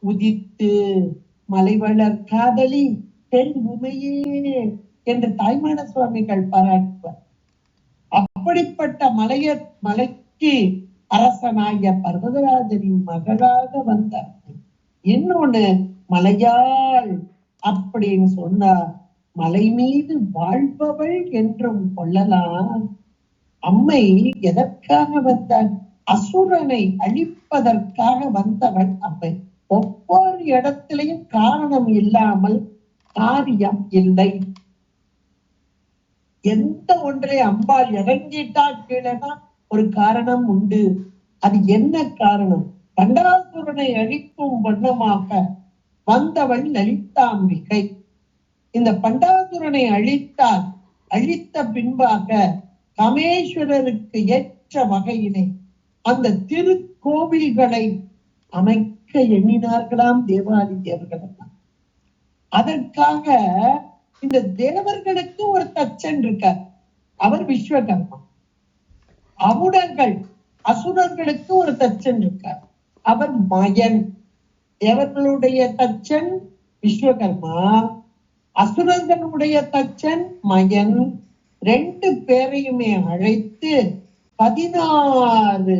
[SPEAKER 1] உதித்து மலைவளர் காதலி தென் உமையே என்று தாய்மான சுவாமிகள் பாராட்டுவார். அப்படிப்பட்ட மலைக்கு அரசனாகிய பர்வதராஜனின் மகளாக வந்தார். இன்னொன்னு மலையாள் அப்படின்னு சொன்னார், மலை மீது வாழ்பவள் என்றும் கொள்ளலாம். அம்மை எதற்காக வந்தாள்? அசுரனை அழிப்பதற்காக வந்தவள் அம்மை. ஒவ்வொரு இடத்திலையும் காரணம் இல்லாமல் காரியம் இல்லை. எந்த ஒன்றை அம்பாள் இறங்கிட்டா கீழேனா ஒரு காரணம் உண்டு. அது என்ன காரணம்? பண்டாசுரனை அழிக்கும் வண்ணமாக வந்தவள் லலிதாம்பிகை. இந்த பண்டாசுரனை அழித்த பின்பாக கமேஸ்வரருக்கு ஏற்ற வகையிலே அந்த திருக்கோவில்களை அமைக்க எண்ணினார்களாம் தேவாதி தேவர்கள். அதற்காக இந்த தேவர்களுக்கு ஒரு தச்சன் இருக்கார், அவர் விஸ்வகர்மா. அசுரர்களுக்கு ஒரு தச்சன் இருக்கார், அவர் மயன். தேவர்களுடைய தச்சன் விஸ்வகர்மா, அசுரர்களுடைய தச்சன் மயன். ரெண்டு பேரையுமே அழைத்து 16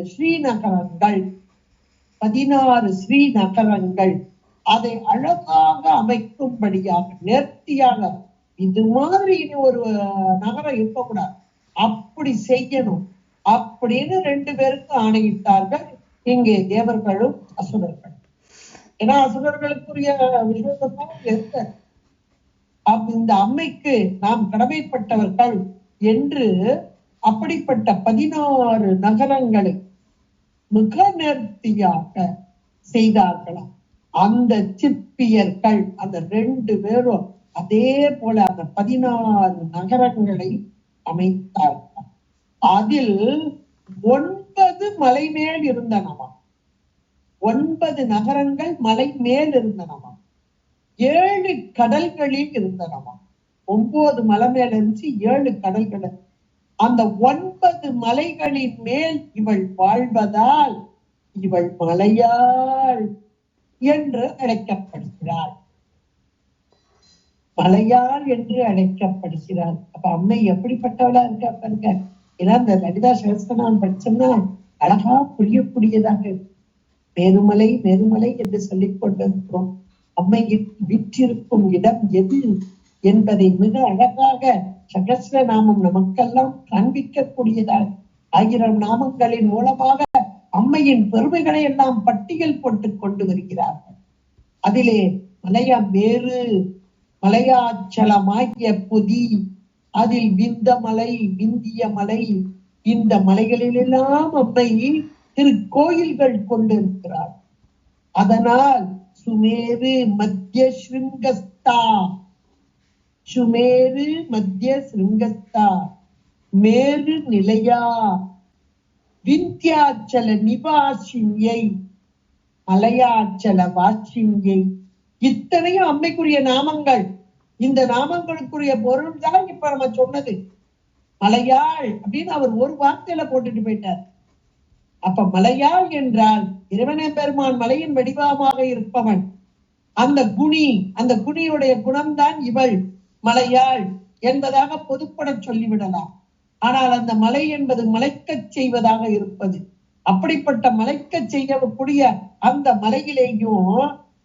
[SPEAKER 1] ஸ்ரீநகரங்கள் அதை அழகாக அமைக்கும்படியாக நேர்த்தியாக, இது மாதிரி இனி ஒரு நகரம் இருக்கக்கூடாது, அப்படி செய்யணும் அப்படின்னு 2 பேருக்கு ஆணையிட்டார்கள். இங்கே தேவர்களும் அசுரர்கள். ஏன்னா அசுரர்களுக்குரிய விஸ்வகர்மாவும் இருக்க இந்த அம்மைக்கு நாம் கடமைப்பட்டவர்கள் என்று அப்படிப்பட்ட 16 நகரங்களை மிக நேர்த்தியாக செய்தார்களாம். அந்த சிற்பியர்கள் அந்த 2 பேரும் அதே போல அந்த 16 நகரங்களை அமைத்தார்கள். அதில் 9 மலை மேல் இருந்தனவா, 9 நகரங்கள் மலை மேல் இருந்தனவா, 7 கடல்களில் இருந்தனவா. 9 மலை மேல இருந்துச்சு, 7 கடல்கள். அந்த 9 மலைகளின் மேல் இவள் வாழ்வதால் இவள் மலையாள் என்று அழைக்கப்படுகிறாள். மலையாள் என்று அழைக்கப்படுகிறாள். அப்ப அம்மை எப்படிப்பட்டவளா இருக்கா பாருங்க. ஏன்னா இந்த லலிதா சகஸ்ரநாமம் படிச்சோம்னா அழகா புரியக்கூடியதாக மேருமலை மேருமலை என்று சொல்லிக் கொண்டிருக்கிறோம். அம்மை விற்றிருக்கும் இடம் எது என்பதை மிக அழகாக சகஸ்ரநாமம் நமக்கெல்லாம் காண்பிக்கக்கூடியதாக 1000 நாமங்களின் மூலமாக அம்மையின் பெருமைகளை எல்லாம் பட்டியல் போட்டுக் கொண்டு வருகிறார்கள். அதிலே மேரு மலையாச்சலமாகிய பொதி, அதில் விந்தமலை விந்திய மலை, இந்த மலைகளிலெல்லாம் அம்மை திருக்கோயில்கள் கொண்டிருக்கிறார். அதனால் சுமேரு மத்திய ஸ்ருங்கஸ்தா, சுமேரு மத்திய ஸ்ருங்கஸ்தா, மேரு நிலையா, விந்தியாச்சல நிவாசியை, மலையாச்சல வாசியை, இத்தனையும் அம்மைக்குரிய நாமங்கள். இந்த நாமங்களுக்குரிய பொருள் தான் இப்ப நம்ம சொன்னது. மலையாள் அப்படின்னு அவர் ஒரு வார்த்தையில போட்டுட்டு போயிட்டார். அப்ப மலையாள் என்றால் இறைவனே பெருமான் மலையின் வடிவமாக இருப்பவன். அந்த குணியுடைய குணம்தான் இவள் மலையாள் என்பதாக பொதுப்பட சொல்லிவிடலாம். ஆனால் அந்த மலை என்பது மலைக்கச் செய்வதாக இருப்பது. அப்படிப்பட்ட மலைக்கச் செய்யக்கூடிய அந்த மலையிலேயும்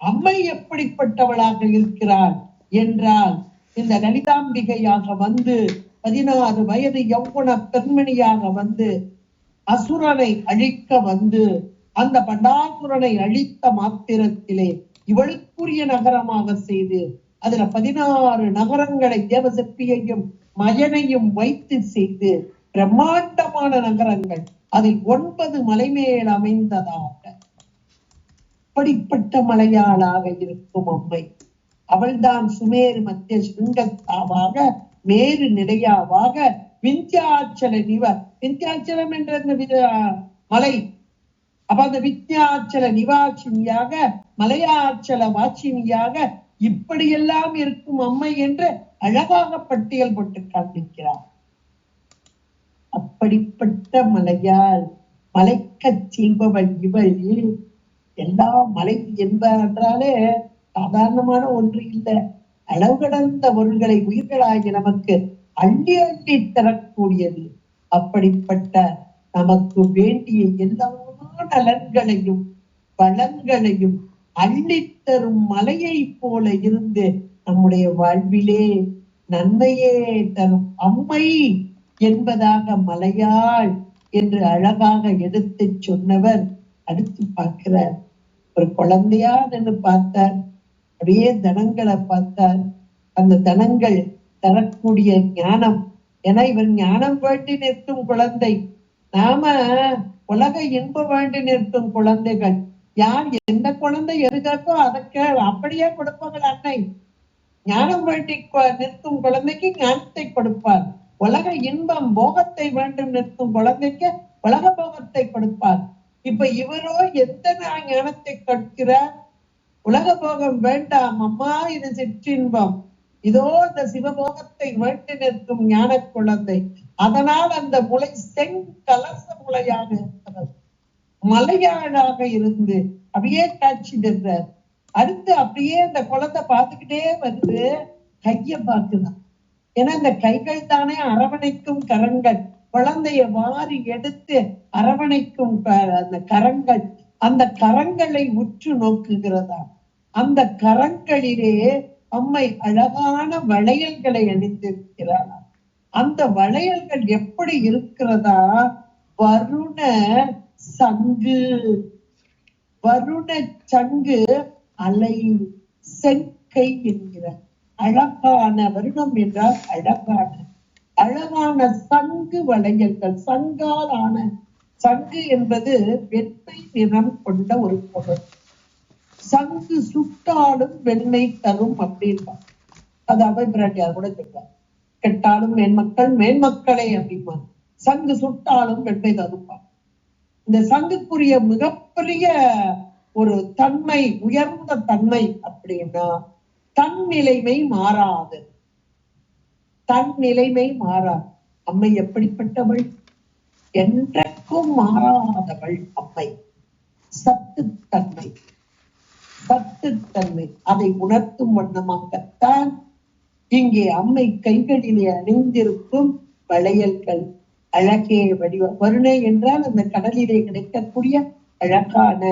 [SPEAKER 1] அம்மை எப்படிப்பட்டவளாக இருக்கிறாள் என்றால், இந்த லலிதாம்பிகையாக வந்து 16 வயது யௌவன பெண்மணியாக வந்து அசுரனை அழிக்க வந்து அந்த பண்டாசுரனை அழித்த மாத்திரத்திலே இவளுக்குரிய நகரமாக செய்து அதுல 16 நகரங்களை தேவசக்தியையும் மயனையும் வைத்து செய்து பிரம்மாண்டமான நகரங்கள், அதில் 9 மலைமேல் அமைந்ததாக. அப்படிப்பட்ட மலையாளாக இருக்கும் அம்மை அவள்தான் சுமேரு மத்திய சிங்கத்தாவாக மேரு நிலையாவாக விந்தியாச்சல விந்தியாச்சலம் என்ற மலை. அப்ப அந்த வித்யாச்சல நிவாசினியாக மலையாச்சல வாசினியாக இப்படியெல்லாம் இருக்கும் அம்மை என்று அழகாக பட்டியல் போட்டு காண்பிக்கிறார். அப்படிப்பட்ட மலையால் மலைக்கச் செய்பவள் இவள். எல்லா மலை என்பாலே சாதாரணமான ஒன்று இல்லை. அளவு கடந்த பொருள்களை உயிர்களாகி நமக்கு அள்ளி அள்ளி தரக்கூடியது. அப்படிப்பட்ட நமக்கு வேண்டிய எல்லா நலன்களையும் வளங்களையும் அள்ளித்தரும் மலையை போல இருந்து நம்முடைய வாழ்விலே நன்மையே தரும் அம்மை என்பதாக மலையாள் என்று அழகாக எடுத்து சொன்னவர். அடுத்து பார்க்கிறார், ஒரு குழந்தையா நின்று பார்த்தார். அப்படியே தனங்களை பார்த்தார். அந்த தனங்கள் தரக்கூடிய ஞானம். ஏன்னா இவர் ஞானம் வேண்டி நிற்கும் குழந்தை, நாம உலக இன்ப வேண்டி நிற்கும் குழந்தைகள். யார் எந்த குழந்தை எதுக்காக்கோ அதற்கு அப்படியே கொடுப்பார்கள் அன்னை. ஞானம் வேண்டி நிற்கும் குழந்தைக்கு ஞானத்தை கொடுப்பார். உலக இன்பம் போகத்தை வேண்டும் நிற்கும் குழந்தைக்கு உலக போகத்தை கொடுப்பார். இப்ப இவரோ எந்த ஞானத்தை கொடுக்கிறார்? உலக போகம் வேண்டாம் அம்மா, இது சிற்றின்பம், இதோ இந்த சிவபோகத்தை வேண்டி நிற்கும் ஞான குழந்தை. அதனால் அந்த முளை செங்கலச முளையாக இருக்கிறது. மலையாளாக இருந்து அப்படியே காட்சி நின்றார். அடுத்து அப்படியே அந்த குழந்தை பார்த்துக்கிட்டே வந்து கைய பார்க்குதான். ஏன்னா இந்த கைகள் தானே அரவணைக்கும் கரங்கள். குழந்தைய வாரி எடுத்து அரவணைக்கும் அந்த கரங்கள். அந்த கரங்களை உற்று நோக்குகிறதா. அந்த கரங்களிலே அம்மை அழகான வளையல்களை அணிந்திருக்கிறார். அந்த வளையல்கள் எப்படி இருக்கிறதா? வருண சங்கு, வருண சங்கு அலை செங்கை என்கிறார். அழகான வருணம் என்றால் அழகான அழகான சங்கு வளையல்கள். சங்கால் ஆன சங்கு என்பது வெண்மை நிறம் கொண்ட ஒரு பொருள். சங்கு சுட்டாலும் வெண்மை தரும் அப்படின்பா. அது அவை பிராட்டியார் கூட சொல்றார். கெட்டாலும் மேன்மக்கள் மேன்மக்களே அப்படிமா. சங்கு சுட்டாலும் வெண்மை தரும்பா. இந்த சங்குக்குரிய மிகப்பெரிய ஒரு தன்மை, உயர்ந்த தன்மை அப்படின்னா தன் நிலைமை மாறாது. தன் நிலைமை மாறாது. அம்மை எப்படிப்பட்டவள்? என்றைக்கும் மாறாதவள் அம்மை. சத்துத்தன்மை, சத்துத்தன்மை அதை உணர்த்தும் வண்ணமாகத்தான் இங்கே அம்மை கைகளிலே அணிந்திருக்கும் வளையல்கள் அழகே வடிவம். வருணை என்றால் அந்த கடலிலே கிடைக்கக்கூடிய அழகான,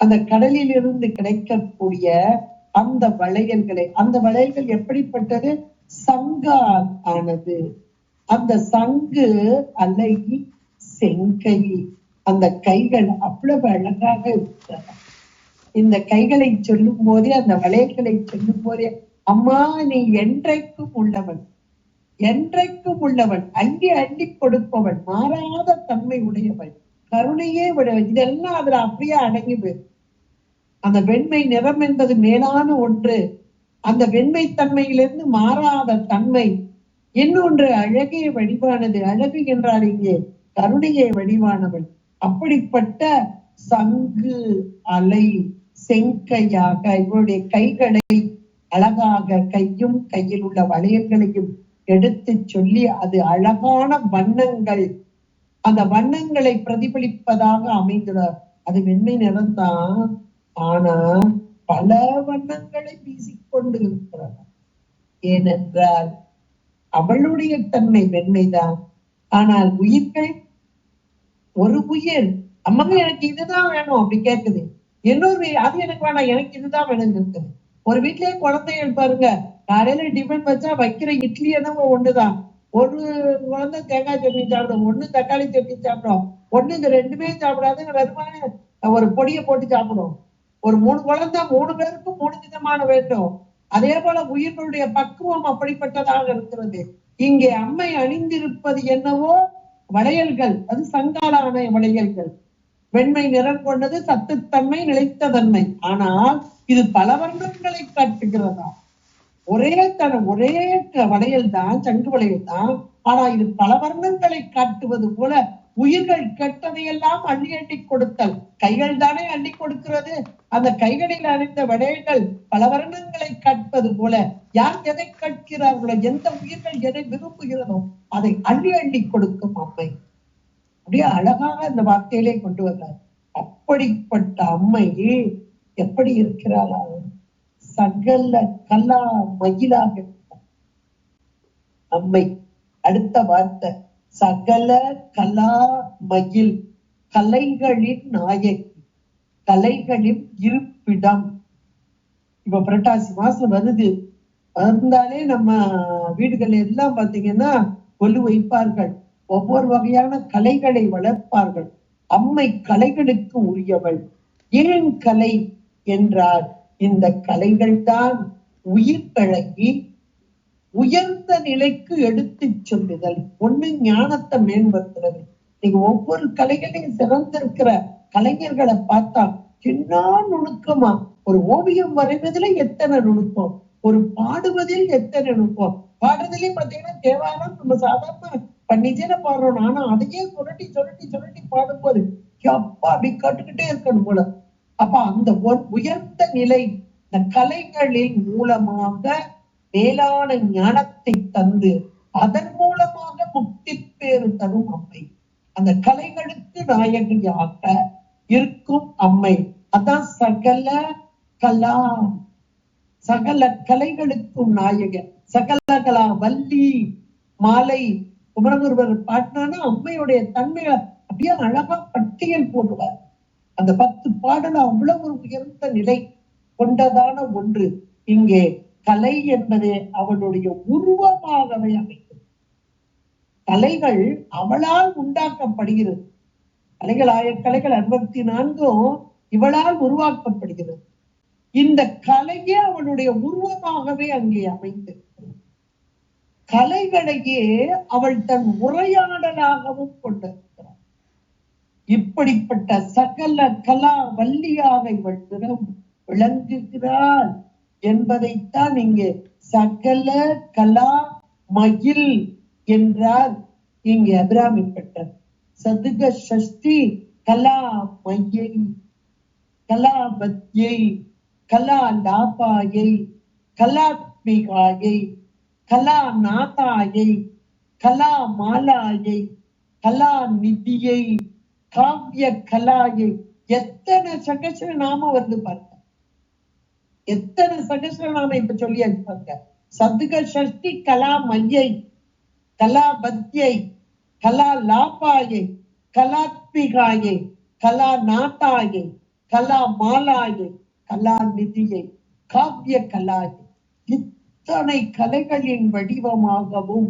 [SPEAKER 1] அந்த கடலில் இருந்து கிடைக்கக்கூடிய அந்த வளையல்களை. அந்த வளையல்கள் எப்படிப்பட்டது? சங்கால் ஆனது. அந்த சங்கு அலை செங்கை. அந்த கைகள் அவ்வளவு அழகாக இருக்கிறது. இந்த கைகளை சொல்லும் போதே, அந்த வளையல்களை சொல்லும் போதே, அம்மா நீ என்றைக்கும் உள்ளவன், என்றைக்கும் உள்ளவன், அள்ளி அள்ளி கொடுப்பவன், மாறாத தன்மை உடையவன், கருணையே விடவன். இதெல்லாம் அதுல அப்படியே அடங்கி போயிடும். அந்த வெண்மை நிறம் என்பது மேலான ஒன்று. அந்த வெண்மை தன்மையிலிருந்து மாறாத தன்மை. இன்னொன்று அழகே வடிவானது. அழகு என்றால் இங்கே கருணையே வடிவானவள். அப்படிப்பட்ட சங்கு அலை செங்கையாக இவருடைய கைகளை அழகாக, கையும் கையில் உள்ள வளையல்களையும் எடுத்து சொல்லி, அது அழகான வண்ணங்கள், அந்த வண்ணங்களை பிரதிபலிப்பதாக அமைந்துள்ளார். அது வெண்மை நிறம்தான், ஆனா பல வண்ணங்களை வீசிக்கொண்டு இருக்கிறார். ஏனென்றால் அவளுடைய தன்மை வெண்மைதான். ஆனால் உயிர்கள், ஒரு உயிர் அம்மா எனக்கு இதுதான் வேணும் அப்படி கேட்குது, இன்னொரு அது எனக்கு வேணாம் எனக்கு இதுதான் வேணும்னு இருக்குது. ஒரு வீட்லயே குழந்தைகள் பாருங்க, காலையில டிஃபன் வச்சா வைக்கிற இட்லி என்னவோ ஒண்ணுதான். ஒரு குழந்தை தேங்காய் சட்னி சாப்பிடும், ஒண்ணு தக்காளி சட்னி சாப்பிடும், ஒண்ணு இந்த ரெண்டுமே சாப்பிடாது, வெறுமான ஒரு பொடியை போட்டு சாப்பிடும். ஒரு 3 குழந்தை 3 பேருக்கும் 3 விதமான வேண்டும். அதே போல உயிர்களுடைய பக்குவம் அப்படிப்பட்டதாக இருக்கிறது. இங்கே அம்மை அணிந்திருப்பது என்னவோ வளையல்கள், அது சங்காலான வளையல்கள். வெண்மை நிறம் கொண்டது, சத்துத்தன்மை, நிலைத்த தன்மை. ஆனால் இது பல வர்ணங்களை காட்டுகிறதா? ஒரே வளையல் தான், சங்கு வளையல் தான். ஆனா இது பல வர்ணங்களை காட்டுவது போல உயிர்கள் கெட்டதையெல்லாம் அள்ளி அள்ளி கொடுத்தல். கைகள் தானே அள்ளி கொடுக்கிறது. அந்த கைகளில் அணிந்த வளையல்கள் பல வர்ணங்களை காட்பது போல யார் எதை கற்கிறார்களோ, எந்த உயிர்கள் எதை விரும்புகிறதோ அதை அள்ளி அள்ளி கொடுக்கும் அம்மை. அப்படியே அழகாக அந்த வார்த்தையிலே கொண்டு வந்தார். அப்படிப்பட்ட அம்மை எப்படி இருக்கிறாளா? சகல கலா மயிலாக அம்மை. அடுத்த வார்த்தை சகல கலா மயில், கலைகளின் நாயகி, கலைகளின் இருப்பிடம். இப்ப புரட்டாசி மாசம் வருது, வந்தாலே நம்ம வீடுகள் எல்லாம் பாத்தீங்கன்னா கொலு வைப்பார்கள், ஒவ்வொரு வகையான கலைகளை வளர்ப்பார்கள். அம்மை கலைகளுக்கு உரியவள். ஏன் கலை என்றால் இந்த கலைகள் தான் உயிர்கழகி உயர்ந்த நிலைக்கு எடுத்து சொல்லுதல். ஒண்ணு ஞானத்தை மேம்படுத்துறது. நீங்க ஒவ்வொரு கலைகளையும் சிறந்திருக்கிற கலைஞர்களை பார்த்தா என்ன நுணுக்கமா, ஒரு ஓவியம் வரைவதில் எத்தனை நுணுக்கம், ஒரு பாடுவதில் எத்தனை நுணுக்கம். பாடுறதுலயும் பாத்தீங்கன்னா தேவாரம் நம்ம சாதாரண பண்ணிச்சேன பாடுறோம், ஆனா அதையே சுரட்டி சுரட்டி சுரட்டி பாடும்போது அப்பா அப்படி கட்டுக்கிட்டே இருக்கணும் போல. அப்ப அந்த உயர்ந்த நிலை இந்த கலைகளின் மூலமாக மேலான ஞானத்தை தந்து அதன் மூலமாக முக்தி பேறு தரும் அம்மை. அந்த கலைகளுக்கு நாயகியாக இருக்கும் அம்மை. அதான் சகல கலா, சகல கலைகளுக்கும் நாயகன். சகல கலா வள்ளி மாலை குமரகுருவர் பாட்டினா அம்மையுடைய தன்மையை அப்படியே அழகா பட்டியல் போடுவார். அந்த 10 பாடல் அவ்வளவு ஒரு உயர்ந்த நிலை கொண்டதான ஒன்று. இங்கே கலை என்பது அவளுடைய உருவமாகவே அமைக்கும். கலைகள் அவளால் உண்டாக்கப்படுகிறது. கலைகள் 64 இவளால் உருவாக்கப்படுகிறது. இந்த கலையே அவளுடைய உருவமாகவே அங்கே அமைந்து கலைகளையே அவள் தன் உரையாடலாகவும் கொண்டிருக்கிறார். இப்படிப்பட்ட சகல கலா வள்ளியாக இவள் விளங்குகிறாள் என்பதைத்தான் இங்கே சகல கலா மயில் என்றார். இங்கே அபிராமிப்பட்டர் சதுக சஷ்டி கலா மையை, கலா பத்யை, கலா லாபாயை, கலாத்மிகாயை, கலா நாதாயை, கலா மாலாயை, கலா நிதியை, காவிய கலாயை. எத்தனை சகசர நாம வந்து பாருங்க, எத்தனை சகசர நாம இப்ப சொல்லியாச்சு பாருங்க. சதுக சஷ்டி கலா மையை, கலா பத்யை, கலா லாபாயை, கலாத்மிகாயை, கலா நாதாயை, கலா மாலாயை, கலா நிதியை, காவிய கலாயை. இத்தனை கலைகளின் வடிவமாகவும்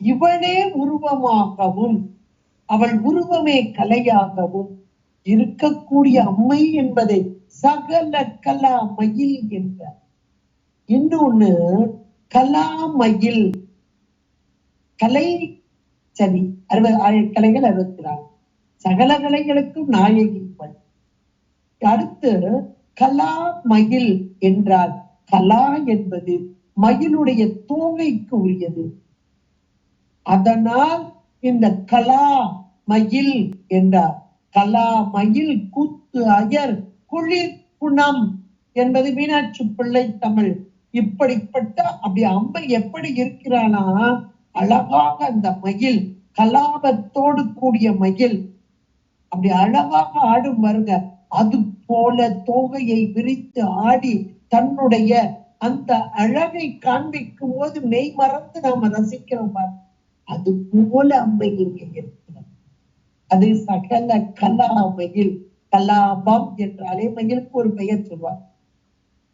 [SPEAKER 1] இவளே உருவமாகவும் அவள் உருவமே கலையாகவும் இருக்கக்கூடிய அம்மை என்பதை சகல கலா மயில் என்றார். இன்னொன்னு கலா மயில், கலை சரி 60 கலைகள் 64, சகல கலைகளுக்கும் நாயகி. அடுத்து கலா மயில் என்றால் கலா என்பது மயிலுடைய தோகைக்கு உரியது. அதனால் இந்த கலா மயில் என்றார். கலா மயில் கூத்து அயர் குளிர் குணம் என்பது மீனாட்சி பிள்ளை தமிழ். இப்படிப்பட்ட அப்படி அம்மை எப்படி இருக்கிறானா, அழகாக அந்த மயில் கலாபத்தோடு கூடிய மயில் அப்படி அழகாக ஆடும் வருங்க. அது போல தோகையை விரித்து ஆடி தன்னுடைய அந்த அழகை காண்பிக்கும் போது மெய் மறந்து நாம ரசிக்கிறோம். அது போல அம்மை இங்கே இருக்கிறது. அது சகல கலா மயில். கலாபம் என்றாலே மயிலுக்கு ஒரு பெயர் சொல்வார்.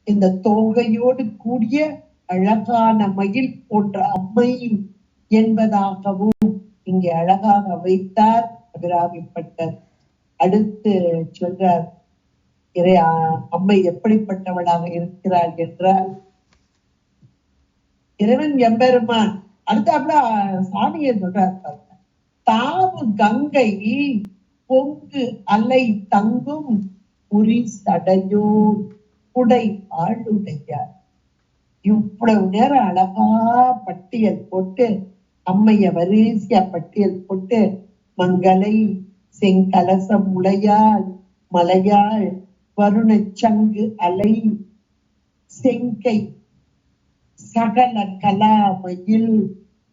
[SPEAKER 1] இந்த தோகையோடு கூடிய அழகான மயில் போன்ற அம்மை என்பதாகவும் இங்கே அழகாக வைத்தார் அபிராமிப்பட்டர். அடுத்து சொல்றார் அம்மை எப்படிப்பட்டவளாக இருக்கிறாள் என்றால், இறைவன் எம்பெருமான் அடுத்தாப்புல சாமியை சொல்றார். தாவு கங்கை பொங்கு அலை தங்கும் புரி சடையோ. குடை ஆளுடையார். இவ்வளவு நேரம் அழகா பட்டியல் போட்டு, அம்மைய வரிசையா பட்டியல் போட்டு, மங்களை செங்கலசம் முளையால் மலையாள் வருணச்சங்கு அலை செங்கை சகல கலாமையில்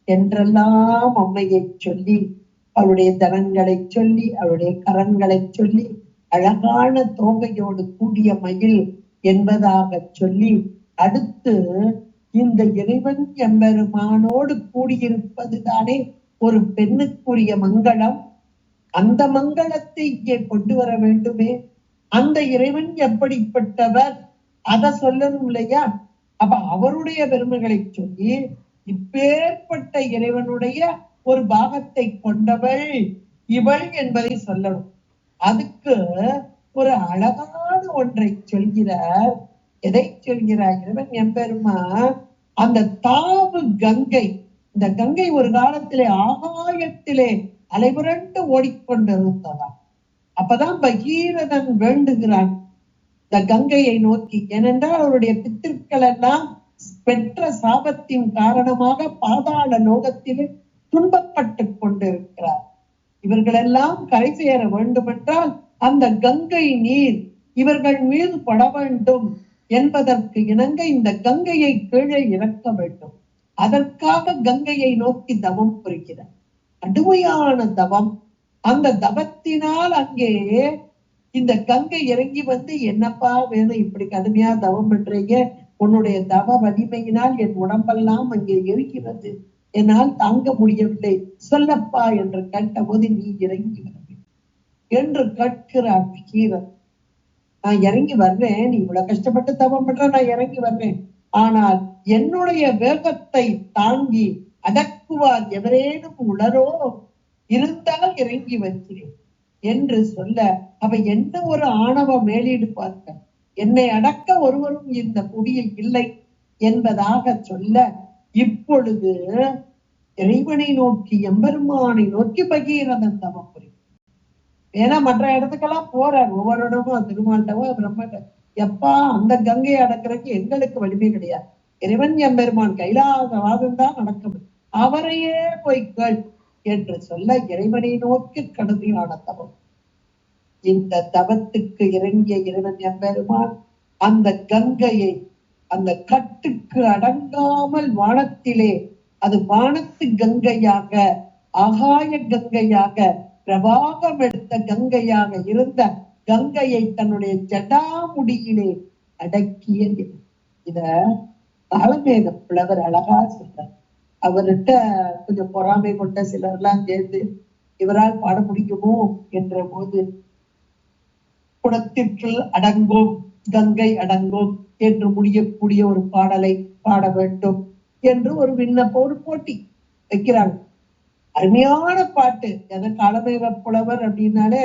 [SPEAKER 1] என்றெல்லாம் அம்மையை சொல்லி, அவருடைய தனங்களை சொல்லி, அவருடைய கரங்களை சொல்லி, அழகான தோகையோடு கூடிய மயில் என்பதாக சொல்லி, அடுத்து இந்த இறைவன் எம்பெருமானோடு கூடியிருப்பதுதானே ஒரு பெண்ணுக்குரிய மங்களம். அந்த மங்களத்தை இங்கே கொண்டு வர வேண்டுமே. அந்த இறைவன் எப்படிப்பட்டவர் அத சொல்லணும் இல்லையா? அப்ப அவருடைய பெருமைகளை சொல்லி, இப்பேற்பட்ட இறைவனுடைய ஒரு பாகத்தை கொண்டவள் இவள் என்பதை சொல்லணும். அதுக்கு ஒரு அழகான ஒன்றை சொல்கிறார். எதை சொல்கிறார்? இறைவன் எம்பெருமான் அந்த தாவு கங்கை, இந்த கங்கை ஒரு காலத்திலே ஆகாயத்திலே அலைபுரண்டு ஓடிக்கொண்டிருந்ததா. அப்பதான் பகீரதன் வேண்டுகிறான் இந்த கங்கையை நோக்கி. ஏனென்றால் அவருடைய பித்திருக்கள் எல்லாம் பெற்ற சாபத்தின் காரணமாக பாதாள லோகத்திலே துன்பப்பட்டு கொண்டிருக்கிறார். இவர்களெல்லாம் கரை சேர வேண்டுமென்றால் அந்த கங்கை நீர் இவர்கள் மீது பட வேண்டும் என்பதற்கு இணங்க இந்த கங்கையை கீழே இறக்க வேண்டும். அதற்காக கங்கையை நோக்கி தவம் புரிகிறார். கடுமையான தவம். அந்த தவத்தினால் அங்கே இந்த கங்கை இறங்கி வந்து, என்னப்பா வேணும் இப்படி கடுமையா தவம் பண்றீங்க, உன்னுடைய தவ வலிமையினால் என் உடம்பெல்லாம் அங்கே இருக்கிறது, என்னால் தாங்க முடியவில்லை, சொல்லப்பா என்று கேட்டபோது, நீ இறங்கி வரவே என்று கேட்கிறார் கீரன். நான் இறங்கி வர்றேன், நீ இவ்வளவு கஷ்டப்பட்டு தவம் பண்ற, நான் இறங்கி வர்றேன். ஆனால் என்னுடைய வேகத்தை தாங்கி அடக்குவார் எவரேனும் உளரோ, இருந்தால் இறங்கி வருகிறேன் என்று சொல்ல, அவ என்ன ஒரு ஆணவ மேலீடு பார்க்க, என்னை அடக்க ஒருவரும் இந்த புவியில் இல்லை என்பதாக சொல்ல, இப்பொழுது இறைவனை நோக்கி எம்பெருமானை நோக்கி பகீரதன் தவம் புரியும். ஏன்னா மற்ற இடத்துக்கெல்லாம் போறார், ஒவ்வொரு இடமும் திருமாண்டவோ பிரம்ம, எப்பா அந்த கங்கையை அடக்கிறதுக்கு எங்களுக்கு வலிமை கிடையாது, இறைவன் எம்பெருமான் கைலாசவாதம் தான் நடக்கும், அவரையே போய் கேள் என்று சொல்ல, இறைவனை நோக்கி கடுமையான தவம். இந்த தவத்துக்கு இறங்கிய இறைவன் எம்பெருமான் அந்த கங்கையை அந்த கட்டுக்கு அடங்காமல் வானத்திலே, அது வானத்து கங்கையாக, ஆகாய கங்கையாக, பிரவாகம் எடுத்த கங்கையாக இருந்த கங்கையை தன்னுடைய ஜடாமுடியிலே அடக்கிய இத காலமேக புலவர் அழகா சொல்றார். அவர்கிட்ட கொஞ்சம் பொறாமை கொண்ட சிலர் எல்லாம் சேர்ந்து இவரால் பாட முடியுமோ என்ற போது, குடத்திற்கு அடங்கும் கங்கை அடங்கும் என்று முடியக்கூடிய ஒரு பாடலை பாட வேண்டும் என்று ஒரு விண்ணப்ப, ஒரு போட்டி வைக்கிறாங்க. அருமையான பாட்டு. எதை காலமேக புலவர் அப்படின்னாலே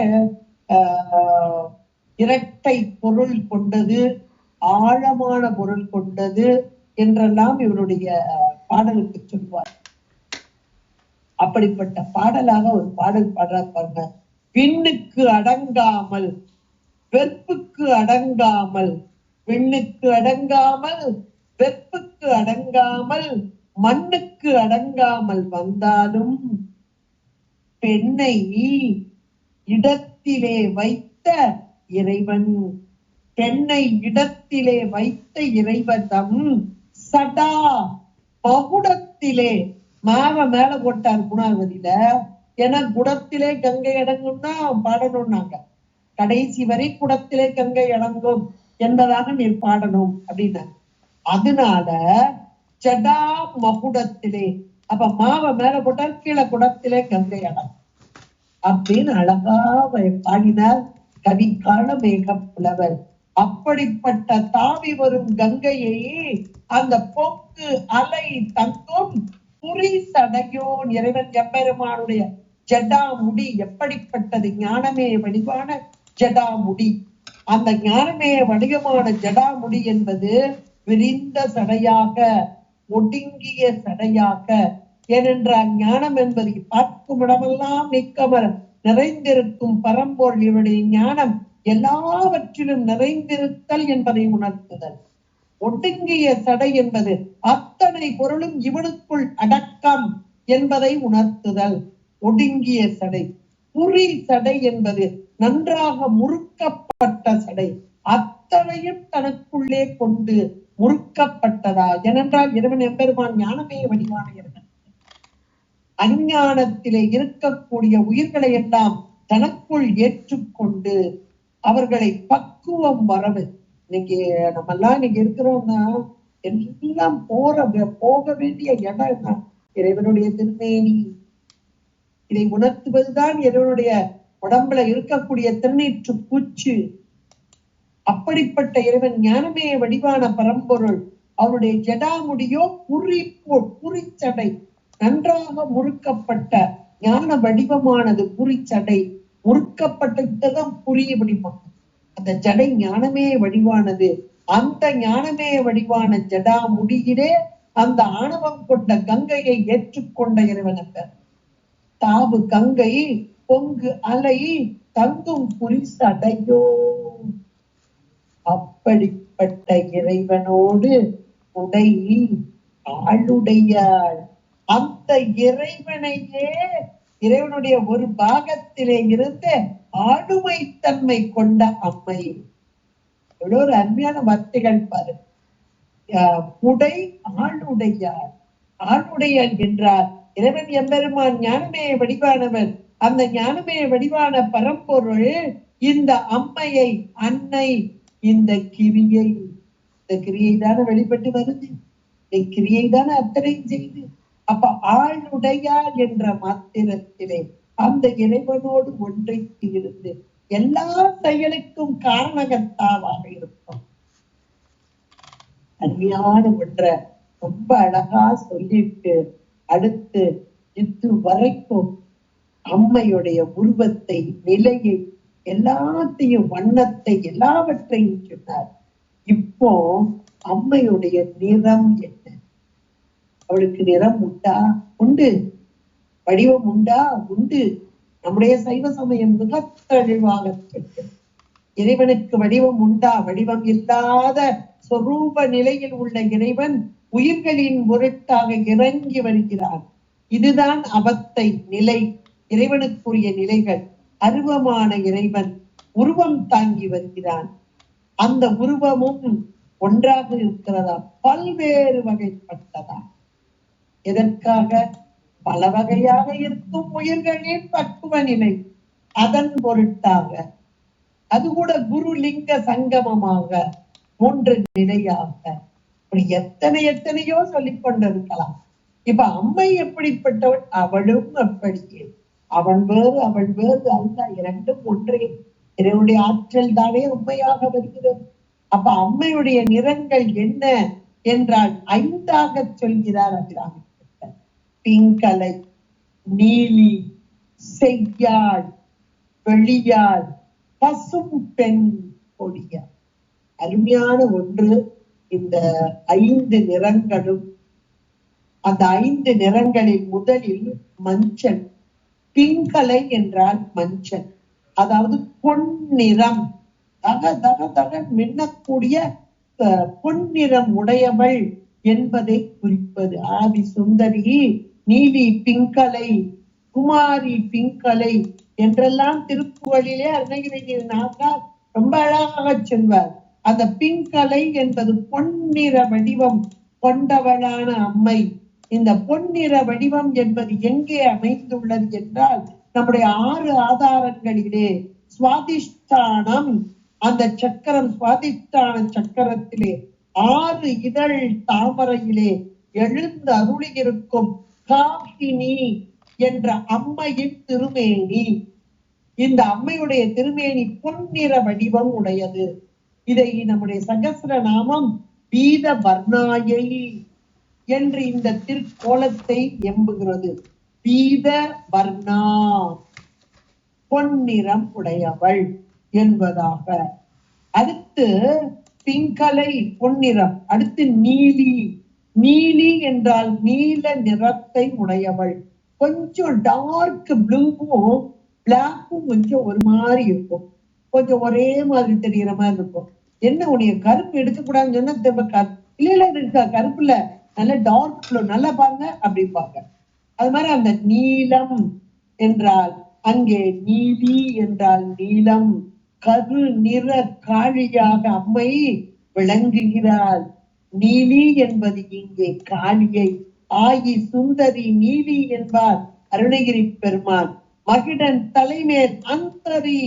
[SPEAKER 1] இரட்டை பொருள் கொண்டது, ஆழமான பொருள் கொண்டது என்றெல்லாம் இவருடைய பாடலுக்கு சொல்வார். அப்படிப்பட்ட பாடலாக ஒரு பாடல் பாடுறாங்க. விண்ணுக்கு அடங்காமல், வெற்புக்கு அடங்காமல், விண்ணுக்கு அடங்காமல், வெற்புக்கு அடங்காமல், மண்ணுக்கு அடங்காமல் வந்தாலும் பெண்ணை இடத்திலே வைத்த இறைவன், பெண்ணை இடத்திலே வைத்த இறைவனம் சடா மகுடத்திலே, மேல போட்டார் குணாவதியில. ஏன்னா குடத்திலே கங்கை அடங்கும்னா பாடணும்னாங்க, கடைசி வரை குடத்திலே கங்கை அடங்கும் என்பதாக நீர் பாடணும் அப்படின்னா, அதனால ஜடா மகுடத்திலே, அப்ப மாவை மேல போட்டால் கீழே குடத்திலே கங்கை அடங்கும் அப்படின்னு அழகா பாடினார் கவி காலமேக புலவர். அப்படிப்பட்ட தாவி வரும் கங்கையை அந்த பொங்கு அலை தங்கும் புரி சடையோன் இறைவன் எம்பெருமானுடைய ஜடாமுடி எப்படிப்பட்டது, ஞானமே வடிவான ஜடாமுடி. அந்த ஞானமே வடிவமான ஜடாமுடி என்பது விரிந்த சடையாக, ஒடுங்கிய சடையாக. ஏனென்றால் ஞானம் என்பதை பார்க்கும் இடமெல்லாம் நிற்கவர் நிறைந்திருக்கும் பரம்பொருள். இவருடைய ஞானம் எல்லாவற்றிலும் நிறைந்திருத்தல் என்பதை உணர்த்துதல். ஒடுங்கிய சடை என்பது அத்தனை பொருளும் இவனுக்குள் அடக்கம் என்பதை உணர்த்துதல். ஒடுங்கிய சடை. புரி சடை என்பது நன்றாக முறுக்கப்பட்ட சடை, அத்தனையும் தனக்குள்ளே கொண்டு முறுக்கப்பட்டதா. ஏனென்றால் இறைவன் எம்பெருமான் ஞானமே வடிவான இறைவன். அஞ்ஞானத்திலே இருக்கக்கூடிய உயிர்களை எல்லாம் தனக்குள் ஏற்றுக்கொண்டு அவர்களை பக்குவம் வரவு. இன்னைக்கு நம்ம எல்லாம் இன்னைக்கு இருக்கிறோம்னா எல்லாம் போக வேண்டிய இடம் தான் இறைவனுடைய திருமேனி. இதை உணர்த்துவதுதான் இறைவனுடைய உடம்புல இருக்கக்கூடிய திருநீற்று பூச்சு. அப்படிப்பட்ட இறைவன் ஞானமே வடிவான பரம்பொருள். அவருடைய ஜடாமுடியோ புரிச்சடை, நன்றாக முறுக்கப்பட்ட ஞான வடிவமானது. புரிச்சடை முறுக்கப்பட்டதுதான் புரிய வடிவம். அந்த ஜடை ஞானமே வடிவானது. அந்த ஞானமே வடிவான ஜடா முடியிலே அந்த ஆணவம் கொண்ட கங்கையை ஏற்றுக்கொண்ட இறைவன். தாவு கங்கை பொங்கு அலை தங்கும் புரிசடையோ. அப்படிப்பட்ட இறைவனோடு உடை ஆளுடையாள். அந்த இறைவனையே, இறைவனுடைய ஒரு பாகத்திலே இருந்து ஆளுமைத்தன்மை கொண்ட அம்மை. எவ்வளவு ஒரு அருமையான வார்த்தைகள் பாரு. உடை ஆளுடையாள். ஆளுடையாள் என்றார் இறைவன் எம்பெருமான் ஞானமே வடிவானவர். அந்த ஞானமே வடிவான பரம்பொருள் இந்த அம்மையை, அன்னை, இந்த கிரியை, இந்த கிரியை தானே வெளிப்பட்டு வருது. இந்த கிரியை தானே அத்தனை செய்து. அப்ப ஆளுடையாள் என்ற மாத்திரத்திலே அந்த இறைவனோடு ஒன்றைக்கு இருந்து எல்லா செயலுக்கும் காரணகர்த்தாவாக இருக்கும். அருமையான ஒன்றை ரொம்ப அழகா சொல்லிட்டு அடுத்து இது வரைக்கும் அம்மையுடைய உருவத்தை, நிலையை, எல்லாத்தையும், வண்ணத்தை, எல்லாவற்றையும் சொன்னார். இப்போ அம்மையுடைய நிறம் என்ன? அவளுக்கு நிறம் உண்டா? உண்டு. வடிவம் உண்டா? உண்டு. நம்முடைய சைவ சமயம் மிக தெளிவாக கேட்கிறது. இறைவனுக்கு வடிவம் உண்டா? வடிவம் இல்லாத சொரூப நிலையில் உள்ள இறைவன் உயிர்களின் பொருட்டாக இறங்கி வருகிறார். இதுதான் அவத்தை நிலை, இறைவனுக்குரிய நிலைகள். அருவமான இறைவன் உருவம் தாங்கி வருகிறான். அந்த உருவமும் ஒன்றாக இருக்கிறதா? பல்வேறு வகைப்பட்டதா? எதற்காக? பல வகையாக இருக்கும் உயிர்களின் பக்குவ நிலை, அதன் பொருட்டாக. அது கூட குரு லிங்க சங்கமமாக, மூன்று நிலையாக, இப்படி எத்தனையோ சொல்லிக் கொண்டிருக்கலாம். இப்ப அம்மை எப்படிப்பட்டவள்? அவளும் அப்படியே. அவன் வேறு அவள் வேறு அல்ல, இரண்டும் ஒன்றே. இறைவனுடைய ஆற்றல் தானே அம்மையாக வருகிறது. அப்ப அம்மையுடைய நிறங்கள் என்ன என்றால் 5ஆக சொல்கிறார் அபிராமி. பிங்கலை, நீலி, செய்யாள், வெளியாள், பசும் பெண் கொடியாள். அருமையான ஒன்று. இந்த 5 நிறங்களும், அந்த 5 நிறங்களில் முதலில் மஞ்சள். பிங்கலை என்றால் மஞ்சள், அதாவது பொன்னிறம், தக தக தக மின்னக்கூடிய பொன்னிறம் உடையவள் என்பதை குறிப்பது. ஆதி சுந்தரி, நீலி பிங்கலை, குமாரி பிங்கலை என்றெல்லாம் திருப்புகழிலே அருணகிரிநாதர் ரொம்ப அழகாக சொல்வார். அந்த பிங்கலை என்பது பொன்னிற வடிவம் கொண்டவளான அம்மை. இந்த பொன்னிற வடிவம் என்பது எங்கே அமைந்துள்ளது என்றால் நம்முடைய 6 ஆதாரங்களிலே சுவாதிஷ்டானம், அந்த சக்கரம், சுவாதிஷ்டான சக்கரத்திலே 6 இதழ் தாமரையிலே எழுந்து அருளியிருக்கும் காகினி என்ற அம்மையின் திருமேனி. இந்த அம்மையுடைய திருமேனி பொன்னிற வடிவம் உடையது. இதை நம்முடைய சகஸ்ர நாமம் பீத வர்ணாயை என்று இந்த திருக்கோலத்தை எம்புகிறது. பீத வர்ணா, பொன்னிறம் உடையவள் என்பதாக. அடுத்து பிங்கலை, பொன்னிறம். அடுத்து நீலி. நீலி என்றால் நீல நிறத்தை உடையவள். கொஞ்சம் டார்க் ப்ளூவும் பிளாக்கும் கொஞ்சம் ஒரு மாதிரி இருக்கும். கொஞ்சம் ஒரே மாதிரி தெரிகிற மாதிரி இருக்கும். என்ன உன்னைய கருப்பு எடுக்கக்கூடாதுன்னு சொன்னா திரும்ப இல்ல இருக்கா கருப்பு இல்ல, நல்ல டார்க் ப்ளூ, நல்லா பாருங்க அப்படிப்பாங்க. அது மாதிரி அந்த நீலம் என்றால் அங்கே நீலி என்றால் நீலம், கரு நிற காளியாக அம்மை விளங்குகிறாள். நீலி என்பது இங்கே காளியை, ஆகி சுந்தரி நீலி என்பார் அருணகிரி பெருமான். மகிடன் தலைமேல் அந்தரி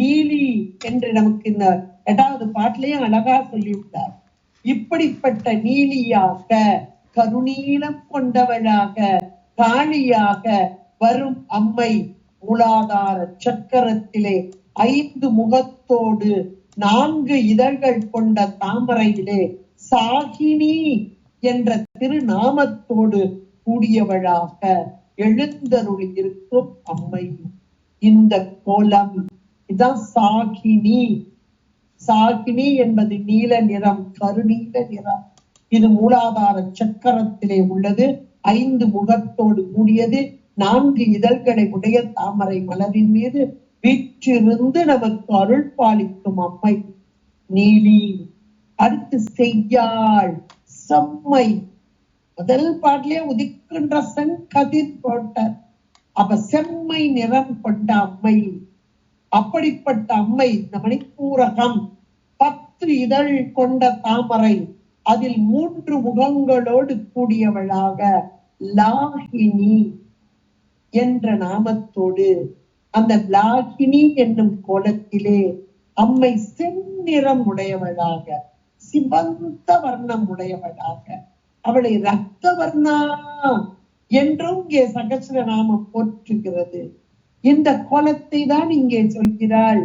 [SPEAKER 1] நீலி என்று நமக்கு இந்த 8வது பாட்டிலையும் அழகா சொல்லிவிட்டார். இப்படிப்பட்ட நீலியாக, கருநீலம் கொண்டவளாக, காளியாக வரும் அம்மை மூலாதார சக்கரத்திலே 5 முகத்தோடு 4 இதழ்கள் கொண்ட தாமரையிலே சாகினி என்ற திருநாமத்தோடு கூடியவளாக எழுந்தருளி இருக்கும் அம்மை. இந்த கோலம் இதான் சாகினி. சாகினி என்பது நீல நிறம், கருநீல நிறம். இது மூலாதார சக்கரத்திலே உள்ளது, 5 முகத்தோடு கூடியது, 4 இதழ்களை உடைய தாமரை மலரின் மீது வீற்றிருந்து நமக்கு அருள் பாலிக்கும் அம்மை நீலி. அடுத்து செய்யாள், செம்மை. முதல் பாட்டிலே உதிக்கின்ற செங்கதிர் போட்ட, அப்ப செம்மை நிறம் கொண்ட அம்மை. அப்படிப்பட்ட அம்மை இந்த மணிப்பூரகம் 10 இதழ் கொண்ட தாமரை, அதில் 3 முகங்களோடு கூடியவளாக லாகினி என்ற நாமத்தோடு அந்த லாகினி என்னும் கோலத்திலே அம்மை செந்நிறம் உடையவளாக, சிவந்த வர்ணம் உடையவளாக, அவளை ரத்த வர்ணா என்றும் இங்கே சகஸ்ர நாமம் போற்றுகிறது. இந்த கோலத்தை தான் இங்கே சொல்கிறார்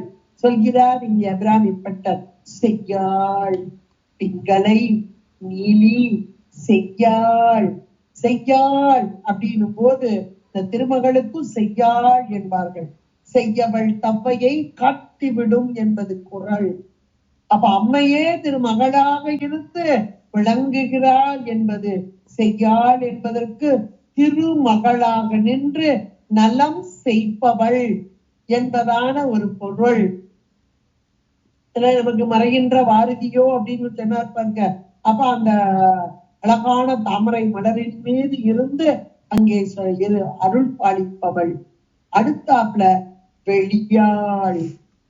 [SPEAKER 1] இங்கே அபிராமி பட்டர். செய்யாள், பிங்களை நீலி செய்யாள். செய்யாள் அப்படின்னும் போது இந்த திருமகளுக்கும் செய்யாள் என்பார்கள். செய்யவள் தவ்வையை காட்டிவிடும் என்பது குறள். அப்ப அம்மையே திருமகளாக இருந்து விளங்குகிறாள் என்பது செய்யாள் என்பதற்கு திருமகளாக நின்று நலம் செய்பவள் என்பதான ஒரு பொருள். நமக்கு மறைகின்ற வாரதியோ அப்படின்னு சொன்னார் பாருங்க. அப்ப அந்த அழகான தாமரை மலரின் மீது இருந்து அங்கே அருள் பாலிப்பவள். அடுத்தாப்புல வெளியாள்,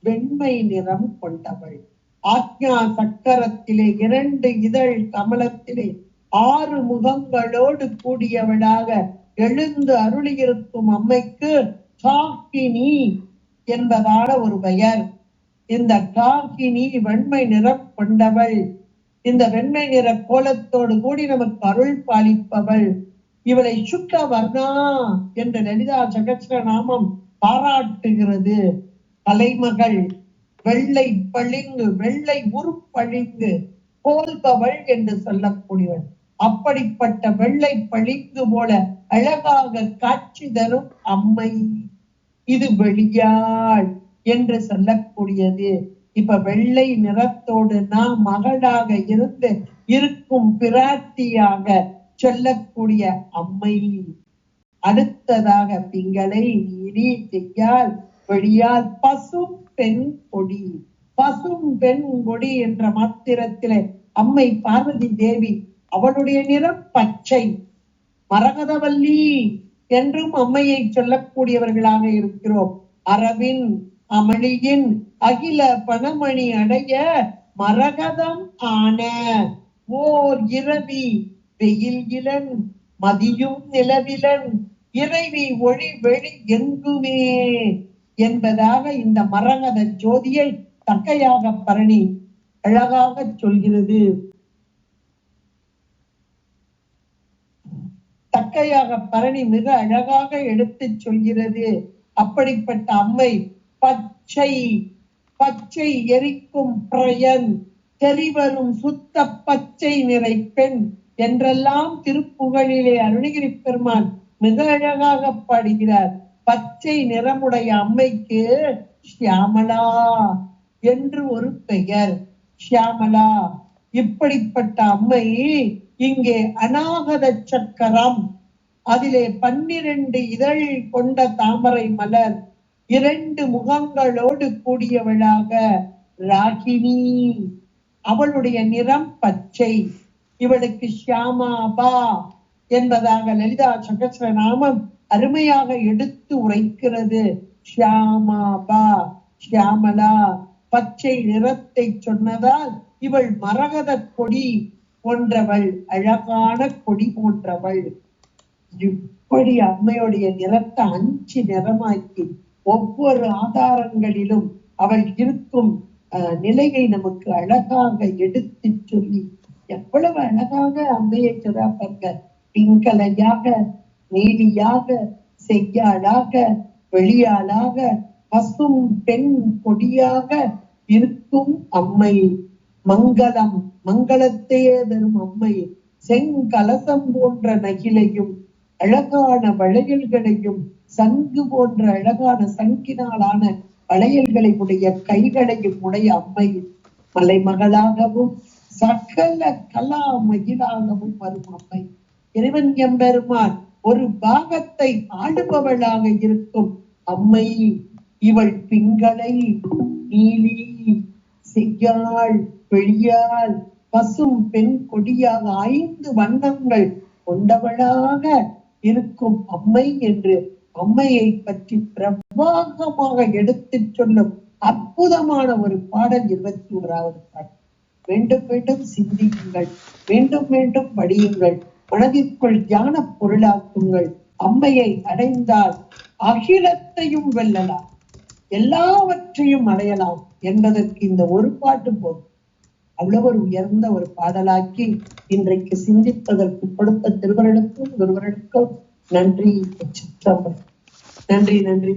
[SPEAKER 1] வெண்மை நிறம் கொண்டவள். ஆக்ஞா சக்கரத்திலே 2 இதழ் கமலத்திலே 6 முகங்களோடு கூடியவளாக எழுந்து அருளியிருக்கும் அம்மைக்கு காக்கினி என்பதான ஒரு பெயர். இந்த காக்கினி வெண்மை நிறம் கொண்டவள். இந்த வெண்மை நிற கோலத்தோடு கூடி நமக்கு அருள் பாலிப்பவள். இவளை சுக்க வர்ணா என்ற லலிதா சகஸ்ர நாமம் பாராட்டுகிறது. கலைமகள், வெள்ளை பளிங்கு, வெள்ளை உருப்பளிங்கு போல்பவள் என்று சொல்லக்கூடியவள். அப்படிப்பட்ட வெள்ளை பளிங்கு போல அழகாக காட்சி தரும் அம்மை இது வெளியாள் என்று சொல்லக்கூடியது. இப்ப வெள்ளை நிறத்தோடு நாம் மகளாக இருந்து இருக்கும் பிராட்டியாக சொல்லக்கூடிய அம்மை. அடுத்ததாக பிங்களை நீலி செய்யாள் வெளியால் பசும் பெண் கொடி. பசும் பெண் கொடி என்ற மாத்திரத்திலே அம்மை பார்வதி தேவி, அவளுடைய நிறம் பச்சை. மரகதவல்லி என்றும் அம்மையை சொல்லக்கூடியவர்களாக இருக்கிறோம். அரவின் அமளியின் அகில பணமணி அடைய மரகதம் ஆன ஓர் இரவி வெயில் இளன் மதியும் நிலவிலன் இறைவி ஒளி வெளி எங்குமே என்பதாக இந்த மரகத ஜோதியை தக்கையாக பரணி அழகாக சொல்கிறது. தக்கையாக பரணி மிக அழகாக எடுத்து சொல்கிறது. அப்படிப்பட்ட அம்மை பச்சை, பச்சை எரிக்கும் பிரயன், தெரிவரும் சுத்த பச்சை நிறை பெண் என்றெல்லாம் திருப்புகழிலே அருணகிரி பெருமான் மிக அழகாக பாடுகிறார். பச்சை நிறமுடைய அம்மைக்கு ஷியாமலா என்று ஒரு பெயர். ஷியாமலா. இப்படிப்பட்ட அம்மை இங்கே அநாகத சக்கரம், அதிலே 12 இதழ் கொண்ட தாமரை மலர், 2 முகங்களோடு கூடியவளாக ராகினி. அவளுடைய நிறம் பச்சை. இவளுக்கு ஷியாமாபா என்பதாக லலிதா சகஸ்ரநாமம் அருமையாக எடுத்து உரைக்கிறது. ஷியாமாபா, ஷியாமலா, பச்சை நிறத்தை சொன்னதால் இவள் மரகத கொடி போன்றவள், அழகான கொடி போன்றவள். இப்படி அம்மையுடைய நிறத்தை 5 நிறமாக்கி ஒவ்வொரு ஆதாரங்களிலும் அவள் இருக்கும் நிலையை நமக்கு அழகாக எடுத்து சொல்லி எவ்வளவு அழகாக அம்மையை சிறப்பாங்க. பிங்கலையாக, நீலியாக, செய்யாளாக, வெளியாளாக, பசும் பெண் கொடியாக இருக்கும் அம்மை. மங்களம், மங்களத்தையே தரும் அம்மை. செங்கலசம் போன்ற நகிலையும் அழகான வளையல்களையும் சங்கு போன்ற அழகான சங்கினாலான வளையல்களை உடைய கைகளையும் உடைய அம்மை மலைமகளாகவும் சகல கலா மகிழாகவும் வரும் அம்மை. இறைவன் எம்பெருமான் ஒரு பாகத்தை ஆடுபவளாக இருக்கும் அம்மை. இவள் பிங்களை, நீலி, செய்யாள், வெளியாள், பசும் பெண் கொடியாக 5 வண்ணங்கள் கொண்டவளாக இருக்கும் அம்மை என்று அம்மையை பற்றி பிரவாகமாக எடுத்து சொல்லும் அற்புதமான ஒரு பாடல் 21வது பாடல். மீண்டும் மீண்டும் சிந்தியுங்கள், மீண்டும் மீண்டும் படியுங்கள், மனதிற்குள் தியான பொருளாக்குங்கள். அம்மையை அடைந்தால் அகிலத்தையும் வெல்லலாம், எல்லாவற்றையும் அடையலாம் என்பதற்கு இந்த ஒரு பாட்டு போதும். அவ்வளவு ஒரு உயர்ந்த ஒரு பாடலாக்கி இன்றைக்கு சிந்திப்பதற்கு கொடுத்த திருவருளுக்கும் குருவருளுக்கும் நன்றி. நன்றி.